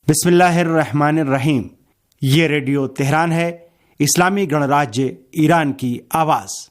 बिस्मिल्लाहिर्रहमानिर्रहीम। ये radio Tehran है, इस्लामी गणराज्य ईरान की आवाज़।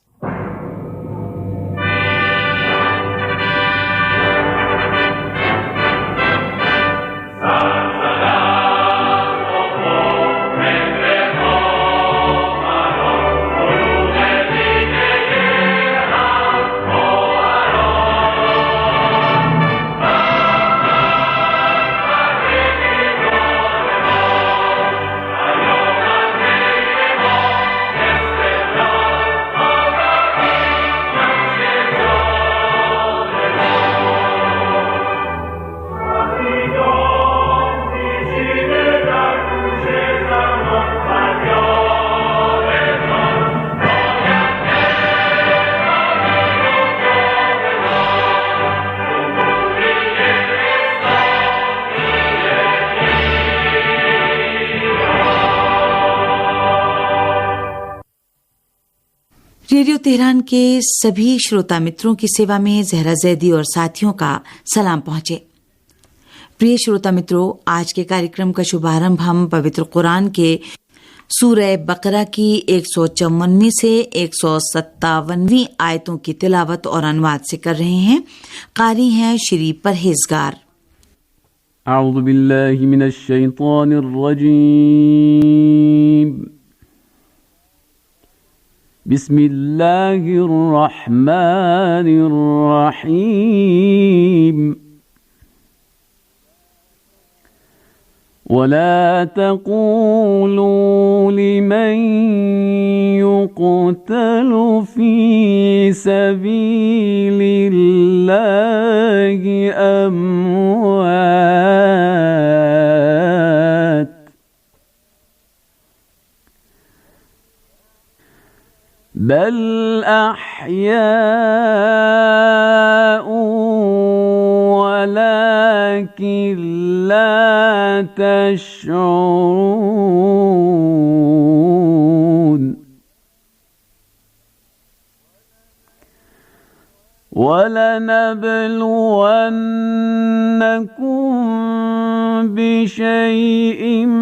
रेडियो तेहरान के सभी श्रोता मित्रों की सेवा में जहरा जैदी और साथियों का सलाम पहुंचे। प्रिय श्रोता मित्रों, आज के कार्यक्रम का शुभारंभ हम पवित्र कुरान के सूरह बकरा की 154वीं से 157वीं आयतों की तिलावत और अनुवाद से कर रहे हैं। कारी हैं श्री परहेजगार। अऊज़ु बिल्लाहि मिनश शैतानिर रजीम। बिस्मिल्लाहिर रहमानिर रहीम। वला तक़ूलू लिमन युक़तलु फ़ी सबीलिल्लाहि अम्वात बल अह्याउ वलाकिन ला तशऊरून। वलनबलुवन्नकुम बिशैइन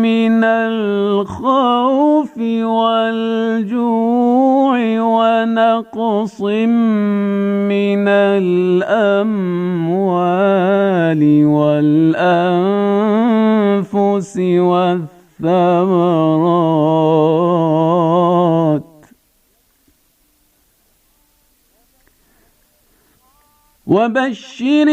मिनल खौफि वल्जु'i वनक़्सिम मिनल अम्वालि वल्अन्फुसि वत्थमरात वबश्शिर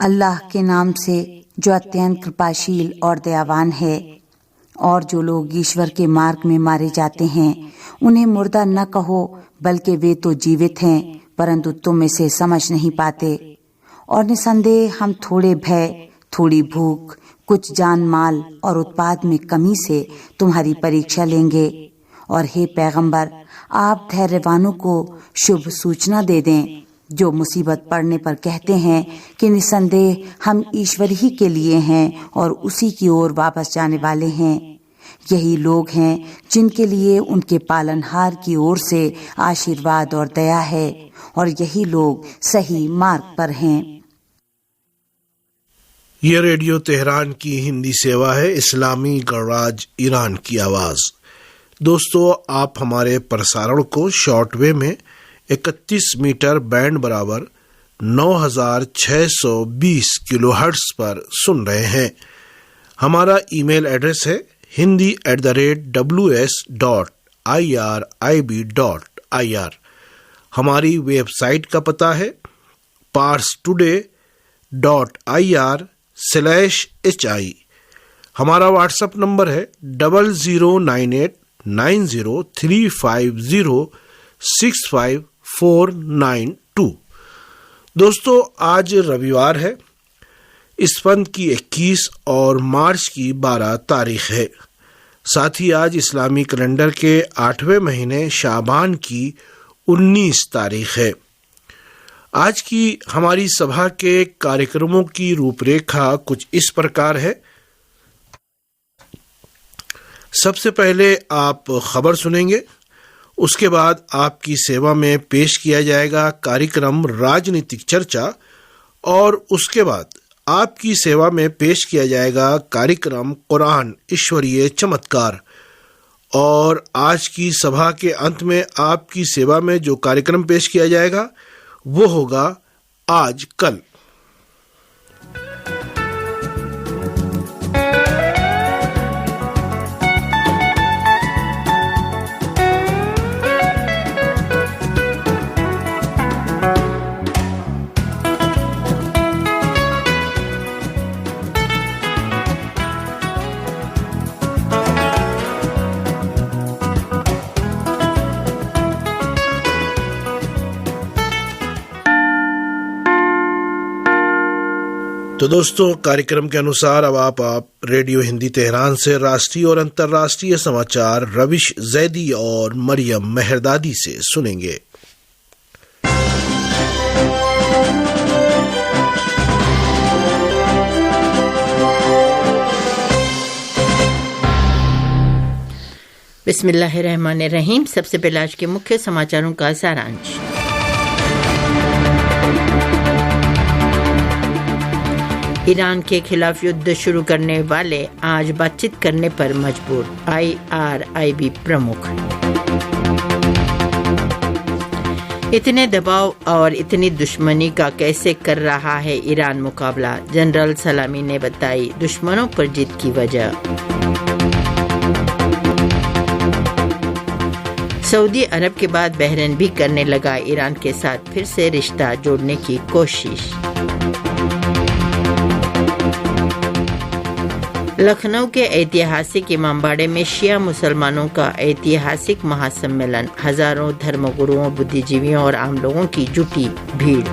अल्लाह के नाम से जो अत्यंत कृपाशील और दयावान है। और जो लोग ईश्वर के मार्ग में मारे जाते हैं उन्हें मुर्दा न कहो, बल्कि वे तो जीवित हैं, परंतु तुम इसे समझ नहीं पाते। और निसंदेह हम थोड़े भय, थोड़ी भूख, कुछ जान माल और उत्पाद में कमी से तुम्हारी परीक्षा लेंगे। और हे पैगंबर, आप धैर्यवानों को शुभ सूचना दे दें जो मुसीबत पड़ने पर कहते हैं कि निसंदेह हम ईश्वर ही के लिए हैं और उसी की ओर वापस जाने वाले हैं। यही लोग हैं जिनके लिए उनके पालनहार की ओर से आशीर्वाद और दया है, और यही लोग सही मार्ग पर हैं। ये रेडियो तेहरान की हिंदी सेवा है, इस्लामी गणराज्य ईरान की आवाज़। दोस्तों, आप हमारे प्रसारण को शॉर्टवेव में 31 मीटर बैंड बराबर 9620 किलोहर्ट्ज़ पर सुन रहे हैं। हमारा ईमेल एड्रेस है hindi@ws.irib.ir। हमारी वेबसाइट का पता है parstoday.ir/hi। हमारा व्हाट्सएप नंबर है 00989035065492। दोस्तों, आज रविवार है। इस पंथ की 21 और मार्च की 12 तारीख है। साथ ही आज इस्लामी कैलेंडर के 8वें महीने शाबान की 19 तारीख है। आज की हमारी सभा के कार्यक्रमों की रूपरेखा कुछ इस प्रकार है। सबसे पहले आप खबर सुनेंगे, उसके बाद आपकी सेवा में पेश किया जाएगा कार्यक्रम राजनीतिक चर्चा, और उसके बाद आपकी सेवा में पेश किया जाएगा कार्यक्रम कुरान ईश्वरीय चमत्कार। और आज की सभा के अंत में आपकी सेवा में जो कार्यक्रम पेश किया जाएगा वो होगा आज कल। तो दोस्तों, कार्यक्रम के अनुसार अब आप रेडियो हिंदी तेहरान से राष्ट्रीय और अंतर्राष्ट्रीय समाचार रविश जैदी और मरियम मेहरदादी से सुनेंगे। बिस्मिल्लाहिर्रहमानिर्रहीम। सबसे पहले आज के मुख्य समाचारों का सारांश। ईरान के खिलाफ युद्ध शुरू करने वाले आज बातचीत करने पर मजबूर, IRIB प्रमुख। इतने दबाव और इतनी दुश्मनी का कैसे कर रहा है ईरान मुकाबला, जनरल सलामी ने बताई दुश्मनों पर जीत की वजह। सऊदी अरब के बाद बहरीन भी करने लगा ईरान के साथ फिर से रिश्ता जोड़ने की कोशिश। लखनऊ के ऐतिहासिक इमामबाड़े में शिया मुसलमानों का ऐतिहासिक महासम्मेलन, हजारों धर्मगुरुओं, बुद्धिजीवियों और आम लोगों की जुटी भीड़।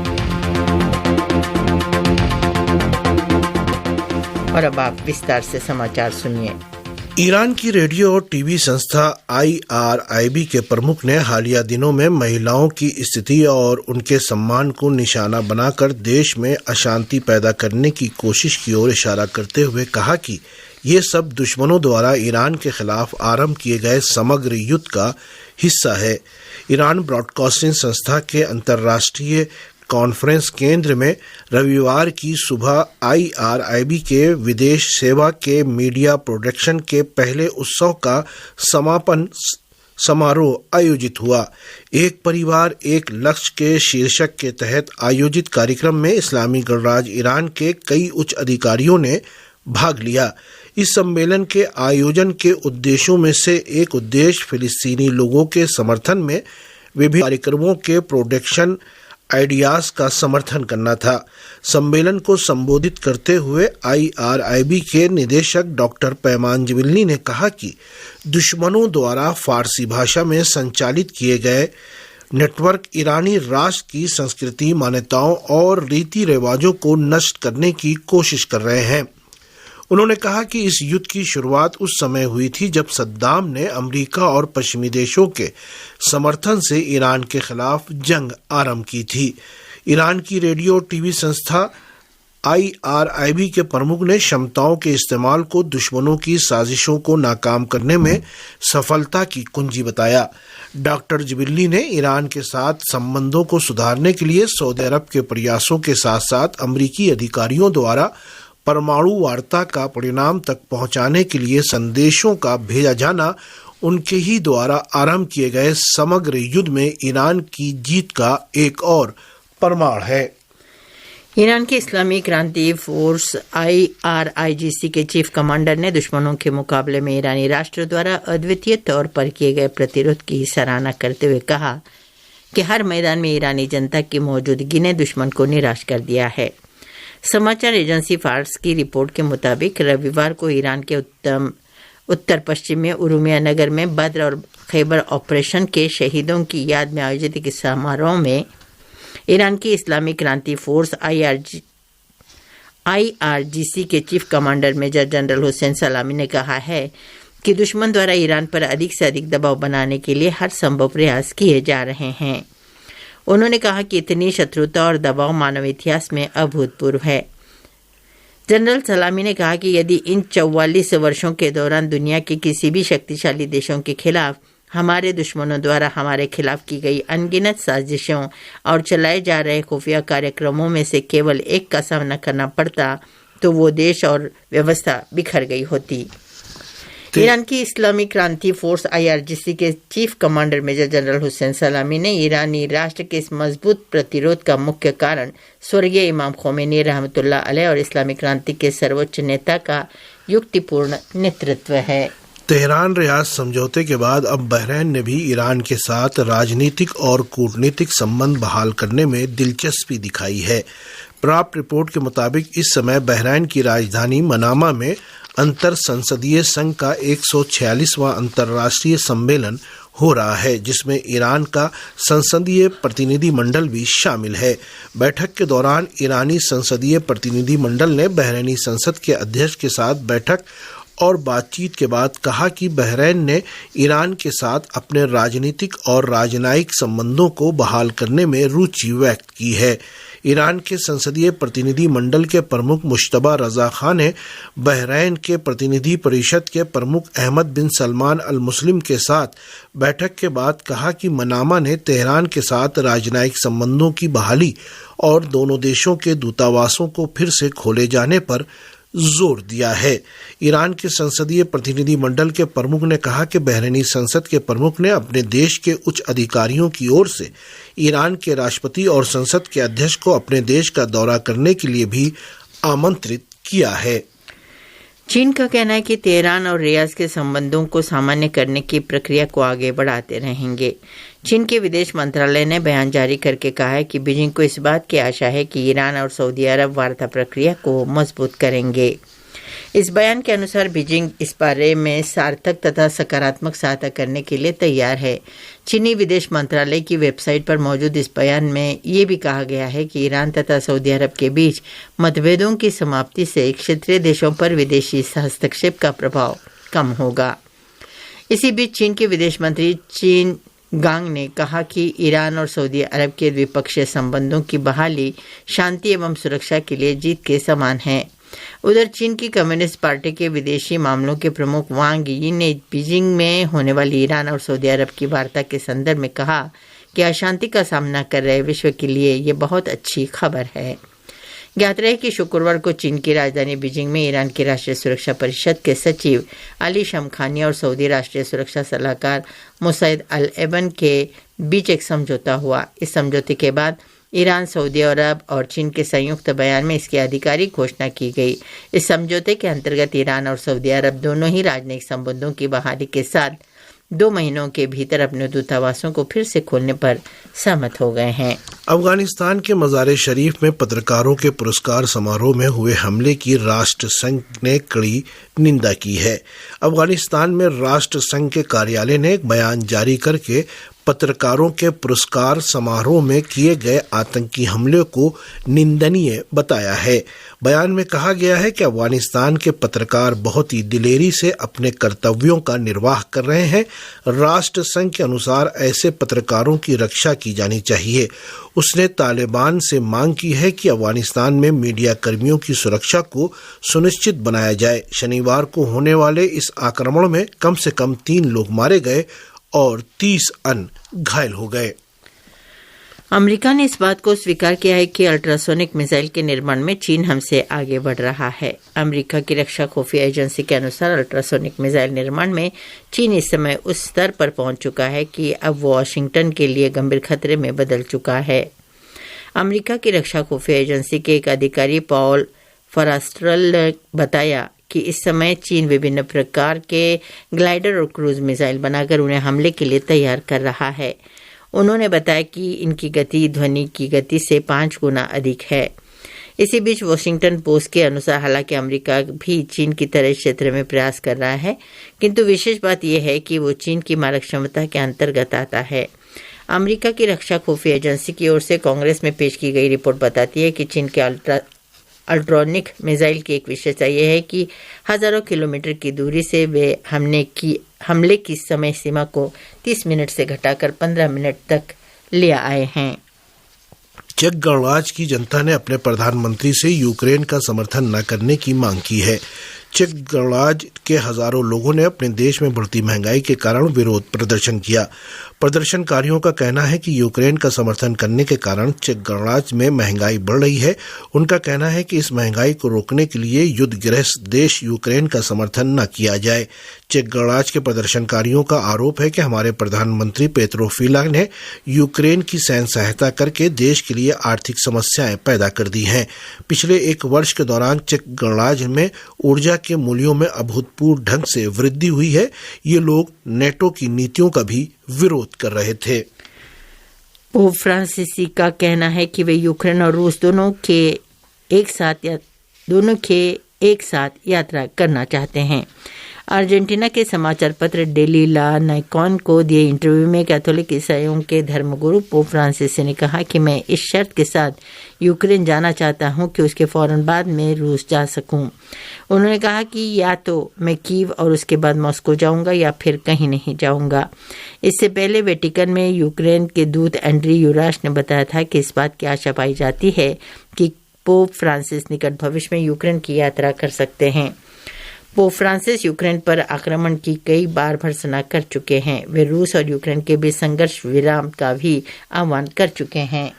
और अब आप विस्तार से समाचार सुनिए। ईरान की रेडियो और टीवी संस्था IRIB के प्रमुख ने हालिया दिनों में महिलाओं की स्थिति और उनके सम्मान को निशाना बनाकर देश में अशांति पैदा करने की कोशिश की ओर इशारा करते हुए कहा कि ये सब दुश्मनों द्वारा ईरान के खिलाफ आरंभ किए गए समग्र युद्ध का हिस्सा है। ईरान ब्रॉडकास्टिंग संस्था के अंतर्राष्ट्रीय कॉन्फ्रेंस केंद्र में रविवार की सुबह IRIB के विदेश सेवा के मीडिया प्रोडक्शन के पहले उत्सव का समापन समारोह आयोजित हुआ। एक परिवार एक लक्ष्य के शीर्षक के तहत आयोजित कार्यक्रम में इस्लामी गणराज्य ईरान के कई उच्च अधिकारियों ने भाग लिया। इस सम्मेलन के आयोजन के उद्देश्यों में से एक उद्देश्य फिलिस्तीनी लोगों के समर्थन में विभिन्न कार्यक्रमों के प्रोडक्शन आइडियाज का समर्थन करना था। सम्मेलन को संबोधित करते हुए IRIB के निदेशक डॉक्टर पैमान जिबिल्ली ने कहा कि दुश्मनों द्वारा फारसी भाषा में संचालित किए गए नेटवर्क ईरानी राष्ट्र की संस्कृति, मान्यताओं और रीति रिवाजों को नष्ट करने की कोशिश कर रहे हैं। उन्होंने कहा कि इस युद्ध की शुरुआत उस समय हुई थी जब सद्दाम ने अमेरिका और पश्चिमी देशों के समर्थन से ईरान के खिलाफ जंग आरंभ की थी। ईरान की रेडियो और टीवी संस्था IRIB के प्रमुख ने क्षमताओं के इस्तेमाल को दुश्मनों की साजिशों को नाकाम करने में सफलता की कुंजी बताया। डॉक्टर जिबिल्ली ने ईरान के साथ संबंधों को सुधारने के लिए सऊदी अरब के प्रयासों के साथ साथ अमेरिकी अधिकारियों द्वारा परमाणु वार्ता का परिणाम तक पहुंचाने के लिए संदेशों का भेजा जाना उनके ही द्वारा आरंभ किए गए समग्र युद्ध में ईरान की जीत का एक और प्रमाण है। ईरान की इस्लामी क्रांति फोर्स IRIGC के चीफ कमांडर ने दुश्मनों के मुकाबले में ईरानी राष्ट्र द्वारा अद्वितीय तौर पर किए गए प्रतिरोध की सराहना करते हुए कहा कि हर मैदान में ईरानी जनता की मौजूदगी ने दुश्मन को निराश कर दिया है। समाचार एजेंसी फार्स की रिपोर्ट के मुताबिक रविवार को ईरान के उत्तर पश्चिम में उरुमिया नगर में बद्र और खैबर ऑपरेशन के शहीदों की याद में आयोजित एक समारोह में ईरान की इस्लामी क्रांति फोर्स IRGC के chief commander major general Hossein Salami ने कहा है कि दुश्मन द्वारा ईरान पर अधिक से अधिक दबाव बनाने के लिए हर संभव प्रयास किए जा रहे हैं। उन्होंने कहा कि इतनी शत्रुता और दबाव मानव इतिहास में अभूतपूर्व है। जनरल सलामी ने कहा कि यदि इन 44 वर्षों के दौरान दुनिया के किसी भी शक्तिशाली देशों के खिलाफ हमारे दुश्मनों द्वारा हमारे खिलाफ की गई अनगिनत साजिशों और चलाए जा रहे खुफिया कार्यक्रमों में से केवल एक का सामना करना पड़ता तो वो देश और व्यवस्था बिखर गई होती। ईरान की इस्लामी क्रांति फोर्स IRGC के chief commander major general Hossein Salami ने ईरानी राष्ट्र के इस मजबूत प्रतिरोध का मुख्य कारण स्वर्गीय इमाम खोमेनी रहमतुल्लाह अलैह और इस्लामी क्रांति के सर्वोच्च नेता का युक्तिपूर्ण नेतृत्व है। तेहरान रियाद समझौते के बाद अब बहरीन ने भी ईरान के साथ राजनीतिक और कूटनीतिक संबंध बहाल करने में दिलचस्पी दिखाई है। प्राप्त रिपोर्ट के मुताबिक इस समय बहरीन की राजधानी मनामा में अंतर संसदीय संघ का 146वां अंतर्राष्ट्रीय सम्मेलन हो रहा है, जिसमें ईरान का संसदीय प्रतिनिधि मंडल भी शामिल है। बैठक के दौरान ईरानी संसदीय प्रतिनिधि मंडल ने बहरीनी संसद के अध्यक्ष के साथ बैठक और बातचीत के बाद कहा कि बहरीन ने ईरान के साथ अपने राजनीतिक और राजनयिक संबंधों को बहाल करने में रुचि व्यक्त की है। ईरान के संसदीय प्रतिनिधि मंडल के प्रमुख मुश्तबा रजा खान ने बहरीन के प्रतिनिधि परिषद के प्रमुख अहमद बिन सलमान अल मुस्लिम के साथ बैठक के बाद कहा कि मनामा ने तेहरान के साथ राजनयिक संबंधों की बहाली और दोनों देशों के दूतावासों को फिर से खोले जाने पर जोर दिया है। ईरान के संसदीय प्रतिनिधि मंडल के प्रमुख ने कहा कि बहरीनी संसद के प्रमुख ने अपने देश के उच्च अधिकारियों की ओर से ईरान के राष्ट्रपति और संसद के अध्यक्ष को अपने देश का दौरा करने के लिए भी आमंत्रित किया है। चीन का कहना है कि तेहरान और रियाद के संबंधों को सामान्य करने की प्रक्रिया को आगे बढ़ाते रहेंगे। चीन के विदेश मंत्रालय ने बयान जारी करके कहा है कि बीजिंग को इस बात की आशा है कि ईरान और सऊदी अरब वार्ता प्रक्रिया को मजबूत करेंगे। इस बयान के अनुसार बीजिंग इस बारे में सार्थक तथा सकारात्मक सहायता करने के लिए तैयार है। चीनी विदेश मंत्रालय की वेबसाइट पर मौजूद इस बयान में ये भी कहा गया है कि ईरान तथा सऊदी अरब के बीच मतभेदों की समाप्ति से क्षेत्रीय देशों पर विदेशी हस्तक्षेप का प्रभाव कम होगा। इसी बीच चीन के विदेश मंत्री चीन गांग ने कहा कि ईरान और सऊदी अरब के द्विपक्षीय संबंधों की बहाली शांति एवं सुरक्षा के लिए जीत के समान है। उधर चीन की कम्युनिस्ट पार्टी के विदेशी मामलों के प्रमुख वांग यी ने बीजिंग में होने वाली ईरान और सऊदी अरब की वार्ता के संदर्भ में कहा कि अशांति का सामना कर रहे विश्व के लिए ये बहुत अच्छी खबर है। ज्ञात रहे कि शुक्रवार को चीन की राजधानी बीजिंग में ईरान की राष्ट्रीय सुरक्षा परिषद के सचिव अली शमखानी और सऊदी राष्ट्रीय सुरक्षा सलाहकार मुसैद अल एबन के बीच एक समझौता हुआ। इस समझौते के बाद ईरान, सऊदी अरब और चीन के संयुक्त बयान में इसकी आधिकारिक घोषणा की गई। इस समझौते के अंतर्गत ईरान और सऊदी अरब दोनों ही राजनयिक संबंधों की बहाली के साथ 2 महीनों के भीतर अपने दूतावासों को फिर से खोलने पर सहमत हो गए हैं। अफगानिस्तान के मज़ार शरीफ में पत्रकारों के पुरस्कार समारोह में हुए हमले की राष्ट्र संघ ने कड़ी निंदा की है। अफगानिस्तान में राष्ट्र संघ के कार्यालय ने एक बयान जारी करके पत्रकारों के पुरस्कार समारोह में किए गए आतंकी हमले को निंदनीय बताया है। बयान में कहा गया है कि अफगानिस्तान के पत्रकार बहुत ही दिलेरी से अपने कर्तव्यों का निर्वाह कर रहे हैं। राष्ट्र संघ के अनुसार ऐसे पत्रकारों की रक्षा की जानी चाहिए। उसने तालिबान से मांग की है कि अफगानिस्तान में मीडिया कर्मियों की सुरक्षा को सुनिश्चित बनाया जाए। शनिवार को होने वाले इस आक्रमण में कम से कम 3 लोग मारे गए और 30 अन्य घायल हो गए। अमेरिका ने इस बात को स्वीकार किया है कि अल्ट्रासोनिक मिसाइल के निर्माण में चीन हमसे आगे बढ़ रहा है। अमेरिका की रक्षा खुफिया एजेंसी के अनुसार अल्ट्रासोनिक मिसाइल निर्माण में चीन इस समय उस स्तर पर पहुंच चुका है कि अब वो वाशिंगटन के लिए गंभीर खतरे में बदल चुका है। अमेरिका की रक्षा खुफिया एजेंसी के एक अधिकारी पॉल फरास्ट्रल ने बताया कि इस समय चीन विभिन्न प्रकार के ग्लाइडर और क्रूज मिसाइल बनाकर उन्हें हमले के लिए तैयार कर रहा है। उन्होंने बताया कि इनकी गति ध्वनि की गति से 5 गुना अधिक है। इसी बीच वॉशिंगटन पोस्ट के अनुसार हालांकि अमेरिका भी चीन की तरह क्षेत्र में प्रयास कर रहा है, किंतु विशेष बात यह है कि वो चीन की मारक क्षमता के अंतर्गत आता है। अमेरिका की रक्षा खुफिया एजेंसी की ओर से कांग्रेस में पेश की गई रिपोर्ट बताती है कि चीन के अल्ट्रॉनिक मिसाइल की एक विशेषता यह है कि हजारों किलोमीटर की दूरी से वे हमले की समय सीमा को 30 मिनट से घटाकर 15 मिनट तक ले आए हैं। चेक गणराज्य की जनता ने अपने प्रधानमंत्री से यूक्रेन का समर्थन न करने की मांग की है। चेक गणराज्य के हजारों लोगों ने अपने देश में बढ़ती महंगाई के कारण विरोध प्रदर्शन किया। प्रदर्शनकारियों का कहना है कि यूक्रेन का समर्थन करने के कारण चेक गणराज्य में महंगाई बढ़ रही है। उनका कहना है कि इस महंगाई को रोकने के लिए युद्धग्रस्त देश यूक्रेन का समर्थन न किया जाए। चेक गणराज्य के प्रदर्शनकारियों का आरोप है कि हमारे प्रधानमंत्री पेत्रो फिला ने यूक्रेन की सैन्य सहायता करके देश के लिए आर्थिक समस्याएं पैदा कर दी हैं। पिछले 1 वर्ष के दौरान चेक गणराज्य में ऊर्जा के मूल्यों में अभूतपूर्व ढंग से वृद्धि हुई है। ये लोग नेटो की नीतियों का भी विरोध कर रहे थे। पोप फ्रांसिस का कहना है कि वे यूक्रेन और रूस दोनों के एक साथ यात्रा करना चाहते हैं। अर्जेंटीना के समाचार पत्र डेली ला नाइकॉन को दिए इंटरव्यू में कैथोलिक ईसाइयों के धर्मगुरु पोप फ्रांसिस ने कहा कि मैं इस शर्त के साथ यूक्रेन जाना चाहता हूं कि उसके फौरन बाद में रूस जा सकूं। उन्होंने कहा कि या तो मैं कीव और उसके बाद मॉस्को जाऊंगा या फिर कहीं नहीं जाऊंगा। इससे पहले वेटिकन में यूक्रेन के दूत एंड्री यूराश ने बताया था कि इस बात की आशा पाई जाती है कि पोप फ्रांसिस निकट भविष्य में यूक्रेन की यात्रा कर सकते हैं। पोप फ्रांसिस यूक्रेन पर आक्रमण की कई बार भर्त्सना कर चुके हैं। वे रूस और यूक्रेन के बीच संघर्ष विराम का भी आह्वान कर चुके हैं।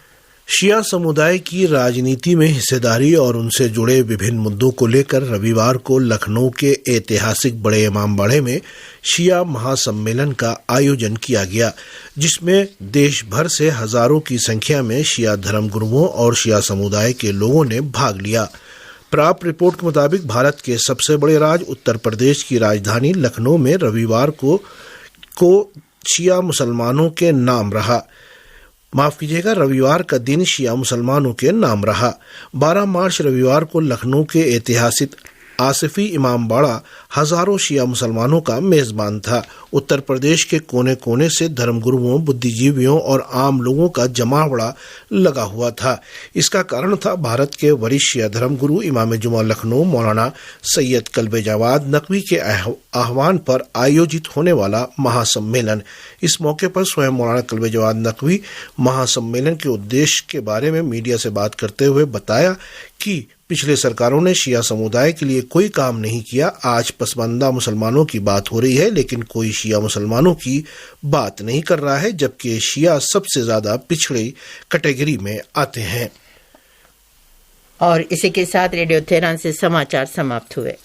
शिया समुदाय की राजनीति में हिस्सेदारी और उनसे जुड़े विभिन्न मुद्दों को लेकर रविवार को लखनऊ के ऐतिहासिक बड़े इमामबाड़े में शिया महासम्मेलन का आयोजन किया गया, जिसमें देश भर से हजारों की संख्या में शिया धर्मगुरुओं और शिया समुदाय के लोगों ने भाग लिया। प्राप्त रिपोर्ट के मुताबिक भारत के सबसे बड़े राज्य उत्तर प्रदेश की राजधानी लखनऊ में रविवार को शिया मुसलमानों के नाम रहा। रविवार का दिन शिया मुसलमानों के नाम रहा। 12 मार्च रविवार को लखनऊ के ऐतिहासिक आसिफी इमामबाड़ा हजारों शिया मुसलमानों का मेजबान था। उत्तर प्रदेश के कोने कोने से धर्मगुरुओं, बुद्धिजीवियों और आम लोगों का जमावड़ा लगा हुआ था। इसका कारण था भारत के वरिष्ठ शिया धर्मगुरु इमाम जुमा लखनऊ मौलाना सैयद कल्बे जवाद नकवी के आह्वान पर आयोजित होने वाला महासम्मेलन। इस मौके पर स्वयं मौलाना कल्बे जवाद नकवी महासम्मेलन के उद्देश्य के बारे में मीडिया से बात करते हुए बताया कि पिछले सरकारों ने शिया समुदाय के लिए कोई काम नहीं किया। आज पसमानदा मुसलमानों की बात हो रही है, लेकिन कोई शिया मुसलमानों की बात नहीं कर रहा है, जबकि शिया सबसे ज्यादा पिछड़ी कैटेगरी में आते हैं। और इसी के साथ रेडियो तेहरान से समाचार समाप्त हुए।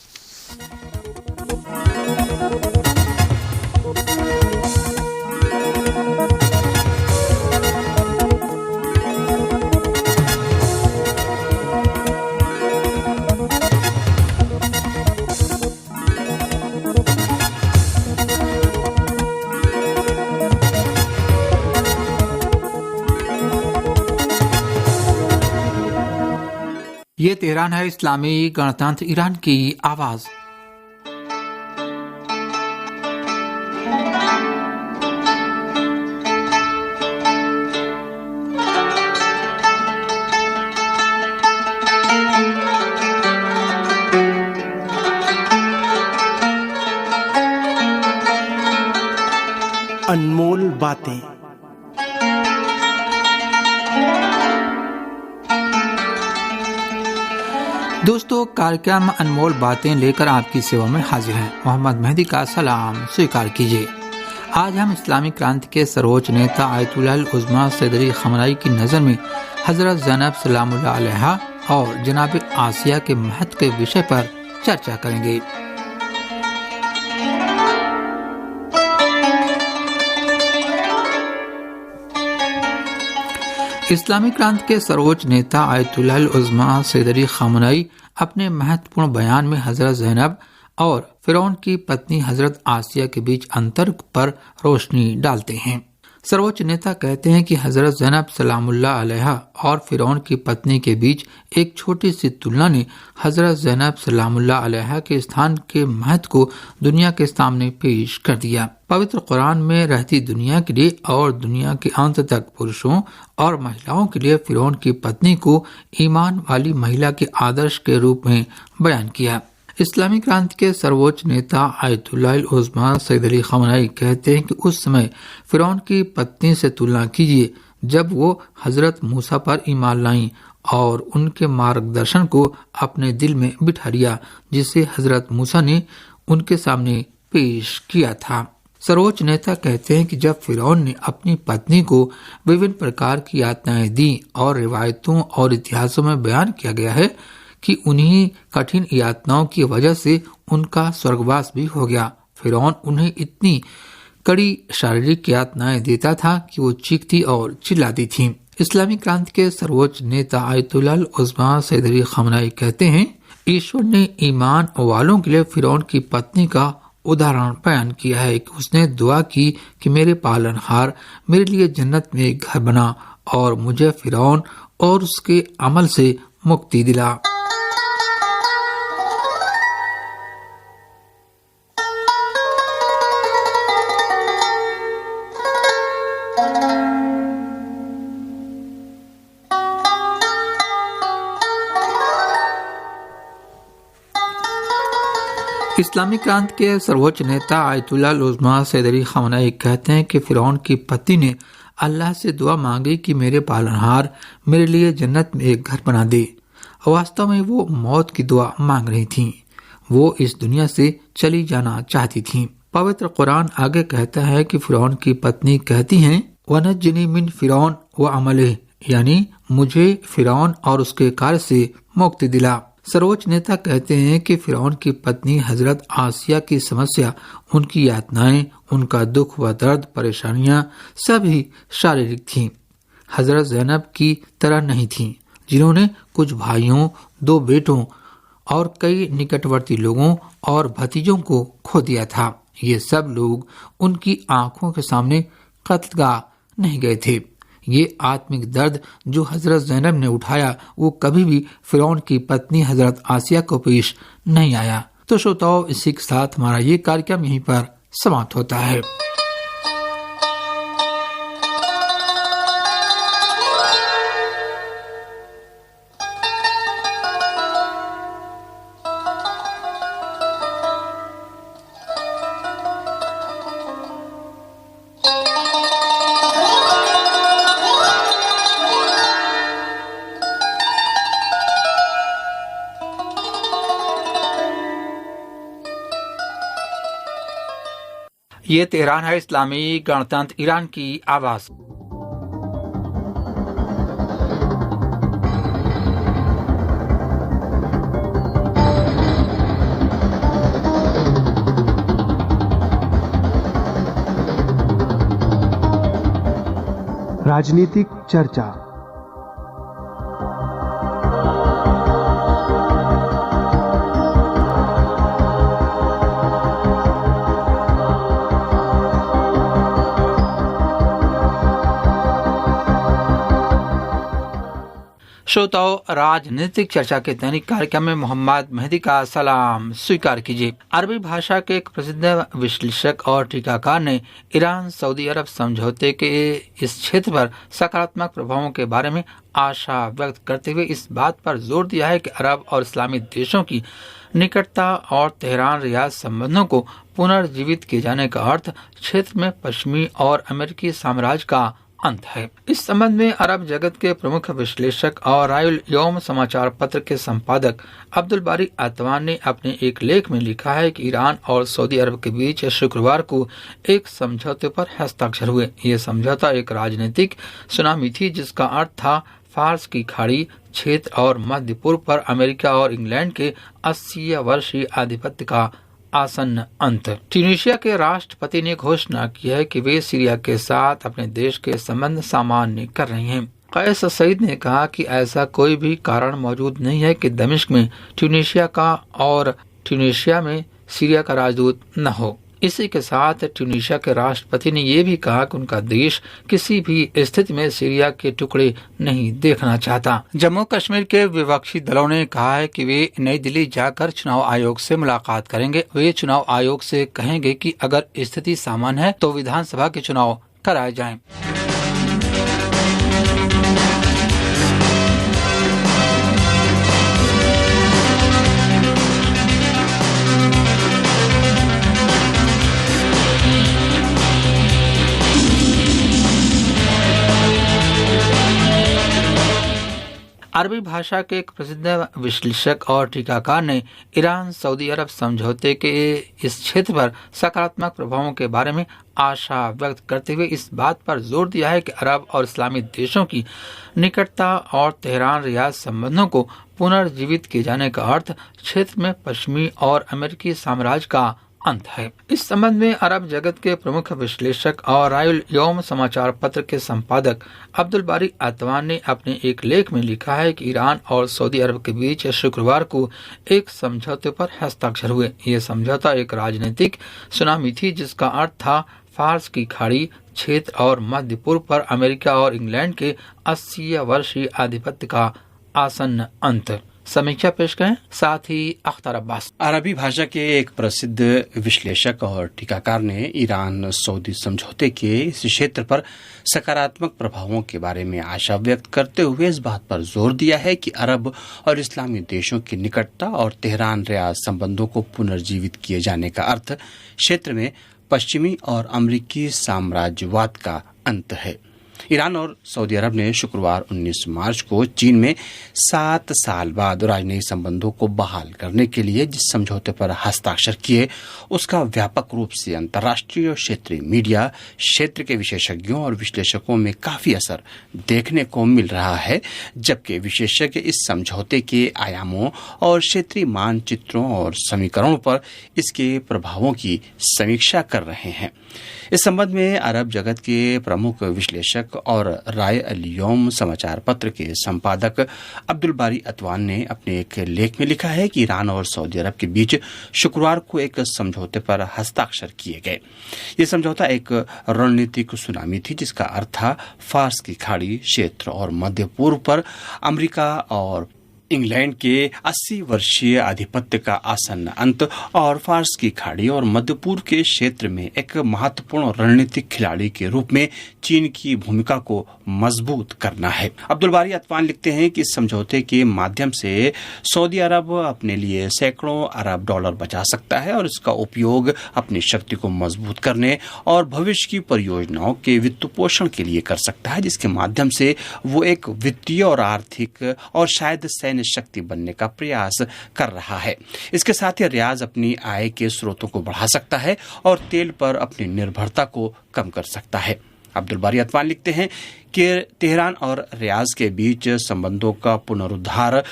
ये तेहरान है, इस्लामी गणतंत्र ईरान की आवाज। अनमोल बातें। दोस्तों, कार्यक्रम अनमोल बातें लेकर आपकी सेवा में हाजिर है। मोहम्मद मेहदी का सलाम स्वीकार कीजिए। आज हम इस्लामी क्रांति के सर्वोच्च नेता आयतुल्लाह उज़्मा सैयद अली खमनाई की नज़र में हजरत ज़ैनब सलामुल्लाह अलैहा और जनाब आसिया के महत्व के विषय पर चर्चा करेंगे। इस्लामी क्रांति के सर्वोच्च नेता आयतुल्लाह उज़्मा सैयद अली खमनाई अपने महत्वपूर्ण बयान में हजरत ज़ैनब और फिरौन की पत्नी हजरत आसिया के बीच अंतर पर रोशनी डालते हैं। सर्वोच्च नेता कहते हैं कि हजरत ज़ैनब सलामुल्लाह अलैहा और फिरौन की पत्नी के बीच एक छोटी सी तुलना ने हजरत ज़ैनब सलामुल्लाह अलैहा के स्थान के महत्व को दुनिया के सामने पेश कर दिया। पवित्र कुरान में रहती दुनिया के लिए और दुनिया के अंत तक पुरुषों और महिलाओं के लिए फिरौन की पत्नी को ईमान वाली महिला के आदर्श के रूप में बयान किया। इस्लामी क्रांति के सर्वोच्च नेता आयतुल्लाह उज़्मा सैयद अली खमनाई कहते हैं कि उस समय फिरौन की पत्नी से तुलना कीजिए जब वो हजरत मूसा पर ईमान लाई और उनके मार्गदर्शन को अपने दिल में बिठा लिया जिसे हजरत मूसा ने उनके सामने पेश किया था। सर्वोच्च नेता कहते हैं कि जब फिरौन ने अपनी पत्नी को विभिन्न प्रकार की यातनाएं दी और रिवायतों और इतिहासों में बयान किया गया है कि उन्हीं कठिन यातनाओं की वजह से उनका स्वर्गवास भी हो गया। फिरौन उन्हें इतनी कड़ी शारीरिक यातनाएं देता था कि वो चीखती और चिल्लाती थीं। इस्लामी क्रांति के सर्वोच्च नेता आयतुल्लाह उज़्मा सैयद अली खमनाई कहते हैं, ईश्वर ने ईमान वालों के लिए फिरौन की पत्नी का उदाहरण बयान किया है कि उसने दुआ की कि मेरे पालनहार मेरे लिए जन्नत में एक घर बना और मुझे फिरौन और उसके अमल से मुक्ति दिला। इस्लामी क्रांति के सर्वोच्च नेता आयतुल्लाह उज़्मा सैयद अली खमनाई कहते हैं कि फिरौन की पत्नी ने अल्लाह से दुआ मांगी कि मेरे पालनहार मेरे लिए जन्नत में एक घर बना दे। वास्तव में वो मौत की दुआ मांग रही थीं। वो इस दुनिया से चली जाना चाहती थीं। पवित्र कुरान आगे कहता है कि फिरौन की पत्नी कहती हैं, वनज्जिनी मिन फिरौन व अमले, यानी मुझे फिरौन और उसके कार्य से मुक्ति दिला। सर्वोच्च नेता कहते हैं कि फिरौन की पत्नी हजरत आसिया की समस्या, उनकी यातनाएं, उनका दुख व दर्द, परेशानियां सभी शारीरिक थीं। हजरत ज़ैनब की तरह नहीं थीं, जिन्होंने कुछ भाइयों, 2 बेटों और कई निकटवर्ती लोगों और भतीजों को खो दिया था। ये सब लोग उनकी आंखों के सामने कत्लगाह नहीं गए थे। ये आत्मिक दर्द जो हजरत ज़ैनब ने उठाया वो कभी भी फिरौन की पत्नी हजरत आसिया को पेश नहीं आया। तो श्रोताओ, इसी के साथ हमारा ये कार्यक्रम यहीं पर समाप्त होता है। ये तेहरान है, इस्लामी गणतंत्र ईरान की आवाज़। राजनीतिक चर्चा। श्रोताओं, राजनीतिक चर्चा के दैनिक कार्यक्रम में मोहम्मद मेहदी का सलाम स्वीकार कीजिए। अरबी भाषा के एक प्रसिद्ध विश्लेषक और टीकाकार ने ईरान सऊदी अरब समझौते के इस क्षेत्र पर सकारात्मक प्रभावों के बारे में आशा व्यक्त करते हुए इस बात पर जोर दिया है कि अरब और इस्लामी देशों की निकटता और तेहरान रियाद संबंधों को पुनर्जीवित किए जाने का अर्थ क्षेत्र में पश्चिमी और अमेरिकी साम्राज्य का अंत है। इस संबंध में अरब जगत के प्रमुख विश्लेषक और रायुल यौम समाचार पत्र के संपादक अब्दुल बारी अतवान ने अपने एक लेख में लिखा है कि ईरान और सऊदी अरब के बीच शुक्रवार को एक समझौते पर हस्ताक्षर हुए। ये समझौता एक राजनीतिक सुनामी थी जिसका अर्थ था फार्स की खाड़ी क्षेत्र और मध्य पूर्व पर अमेरिका और इंग्लैंड के 80 वर्षीय आधिपत्य का आसन्न अंत। ट्यूनीशिया के राष्ट्रपति ने घोषणा की है कि वे सीरिया के साथ अपने देश के संबंध सामान्य कर रहे हैं। कैस सईद ने कहा कि ऐसा कोई भी कारण मौजूद नहीं है कि दमिश्क में ट्यूनीशिया का और ट्यूनीशिया में सीरिया का राजदूत न हो। इसी के साथ ट्यूनीशिया के राष्ट्रपति ने यह भी कहा कि उनका देश किसी भी स्थिति में सीरिया के टुकड़े नहीं देखना चाहता। जम्मू कश्मीर के विपक्षी दलों ने कहा है कि वे नई दिल्ली जाकर चुनाव आयोग से मुलाकात करेंगे। वे चुनाव आयोग से कहेंगे कि अगर स्थिति सामान्य है तो विधानसभा के चुनाव कराए जाएं। अरबी भाषा के एक प्रसिद्ध विश्लेषक और टीकाकार ने ईरान सऊदी अरब समझौते के इस क्षेत्र पर सकारात्मक प्रभावों के बारे में आशा व्यक्त करते हुए इस बात पर जोर दिया है कि अरब और इस्लामी देशों की निकटता और तेहरान रियाद संबंधों को पुनर्जीवित किए जाने का अर्थ क्षेत्र में पश्चिमी और अमेरिकी साम्राज्य का अंत है। इस संबंध में अरब जगत के प्रमुख विश्लेषक और रायुल यौम समाचार पत्र के संपादक अब्दुल बारी अतवान ने अपने एक लेख में लिखा है कि ईरान और सऊदी अरब के बीच शुक्रवार को एक समझौते पर हस्ताक्षर हुए। ये समझौता एक राजनीतिक सुनामी थी जिसका अर्थ था फार्स की खाड़ी क्षेत्र और मध्य पूर्व पर अमेरिका और इंग्लैंड के 80 वर्षीय आधिपत्य का आसन्न अंत। समीक्षा पेश करें साथ ही अख्तर अब्बास। अरबी भाषा के एक प्रसिद्ध विश्लेषक और टीकाकार ने ईरान सऊदी समझौते के इस क्षेत्र पर सकारात्मक प्रभावों के बारे में आशा व्यक्त करते हुए इस बात पर जोर दिया है कि अरब और इस्लामी देशों की निकटता और तेहरान रियाद संबंधों को पुनर्जीवित किए जाने का अर्थ क्षेत्र में पश्चिमी और अमेरिकी साम्राज्यवाद का अंत है। ईरान और सऊदी अरब ने शुक्रवार 19 मार्च को चीन में 7 साल बाद राजनयिक संबंधों को बहाल करने के लिए जिस समझौते पर हस्ताक्षर किए उसका व्यापक रूप से अंतर्राष्ट्रीय और क्षेत्रीय मीडिया क्षेत्र के विशेषज्ञों और विश्लेषकों में काफी असर देखने को मिल रहा है, जबकि विशेषज्ञ इस समझौते के आयामों और क्षेत्रीय मानचित्रों और समीकरणों पर इसके प्रभावों की समीक्षा कर रहे हैं। इस संबंध में अरब जगत के प्रमुख विश्लेषक और राय अल यौम समाचार पत्र के संपादक अब्दुल बारी अतवान ने अपने एक लेख में लिखा है कि ईरान और सऊदी अरब के बीच शुक्रवार को एक समझौते पर हस्ताक्षर किए गए। ये समझौता एक रणनीतिक सुनामी थी जिसका अर्थ था फार्स की खाड़ी क्षेत्र और मध्य पूर्व पर अमेरिका और इंग्लैंड के 80 वर्षीय आधिपत्य का आसन्न अंत और फार्स की खाड़ी और मध्य पूर्व के क्षेत्र में एक महत्वपूर्ण रणनीतिक खिलाड़ी के रूप में चीन की भूमिका को मजबूत करना है। अब्दुल बारी अतवान लिखते हैं कि इस समझौते के माध्यम से सऊदी अरब अपने लिए सैकड़ों अरब डॉलर बचा सकता है और इसका उपयोग अपनी शक्ति को मजबूत करने और भविष्य की परियोजनाओं के वित्त पोषण के लिए कर सकता है, जिसके माध्यम से वो एक वित्तीय और आर्थिक और शायद सैन्य शक्ति बनने का प्रयास कर रहा है। इसके साथ ही रियाज अपनी आय के स्रोतों को बढ़ा सकता है और तेल पर अपनी निर्भरता को कम कर सकता है। अब्दुल बारी अतवान लिखते हैं कि तेहरान और रियाज के बीच संबंधों का पुनरुद्धार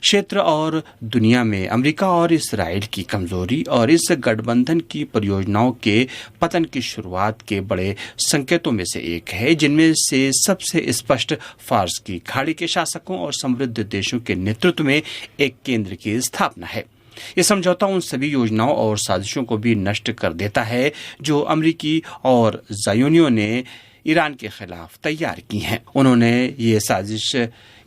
क्षेत्र और दुनिया में अमेरिका और इस्राएल की कमजोरी और इस गठबंधन की परियोजनाओं के पतन की शुरुआत के बड़े संकेतों में से एक है, जिनमें से सबसे स्पष्ट फार्स की खाड़ी के शासकों और समृद्ध देशों के नेतृत्व में एक केंद्र की स्थापना है। ये समझौता उन सभी योजनाओं और साजिशों को भी नष्ट कर देता है जो अमेरिकी और ज़ायोनियों ने ईरान के खिलाफ तैयार की हैं। उन्होंने ये साजिश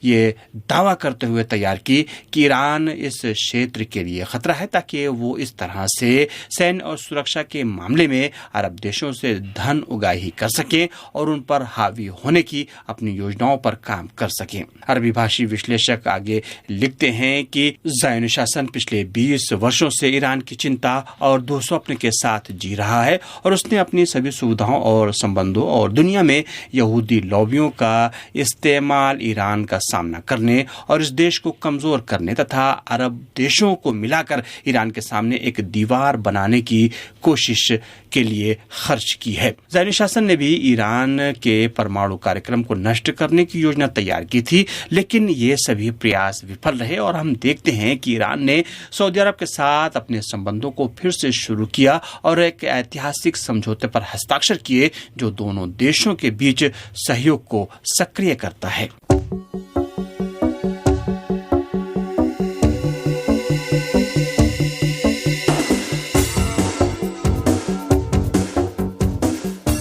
ये दावा करते हुए तैयार की कि ईरान इस क्षेत्र के लिए खतरा है, ताकि वो इस तरह से सैन्य और सुरक्षा के मामले में अरब देशों से धन उगाही कर सकें और उन पर हावी होने की अपनी योजनाओं पर काम कर सकें। अरबी भाषी विश्लेषक आगे लिखते हैं कि ज़ायोनी शासन पिछले 20 वर्षों से ईरान की चिंता और दुःस्वप्न के साथ जी रहा है और उसने अपनी सभी सुविधाओं और संबंधों और दुनिया में यहूदी लॉबियों का इस्तेमाल ईरान का सामना करने और इस देश को कमजोर करने तथा अरब देशों को मिलाकर ईरान के सामने एक दीवार बनाने की कोशिश के लिए खर्च की है। ज़ायोनी शासन ने भी ईरान के परमाणु कार्यक्रम को नष्ट करने की योजना तैयार की थी, लेकिन ये सभी प्रयास विफल रहे और हम देखते हैं कि ईरान ने सऊदी अरब के साथ अपने संबंधों को फिर से शुरू किया और एक ऐतिहासिक समझौते पर हस्ताक्षर किए जो दोनों देशों के बीच सहयोग को सक्रिय करता है।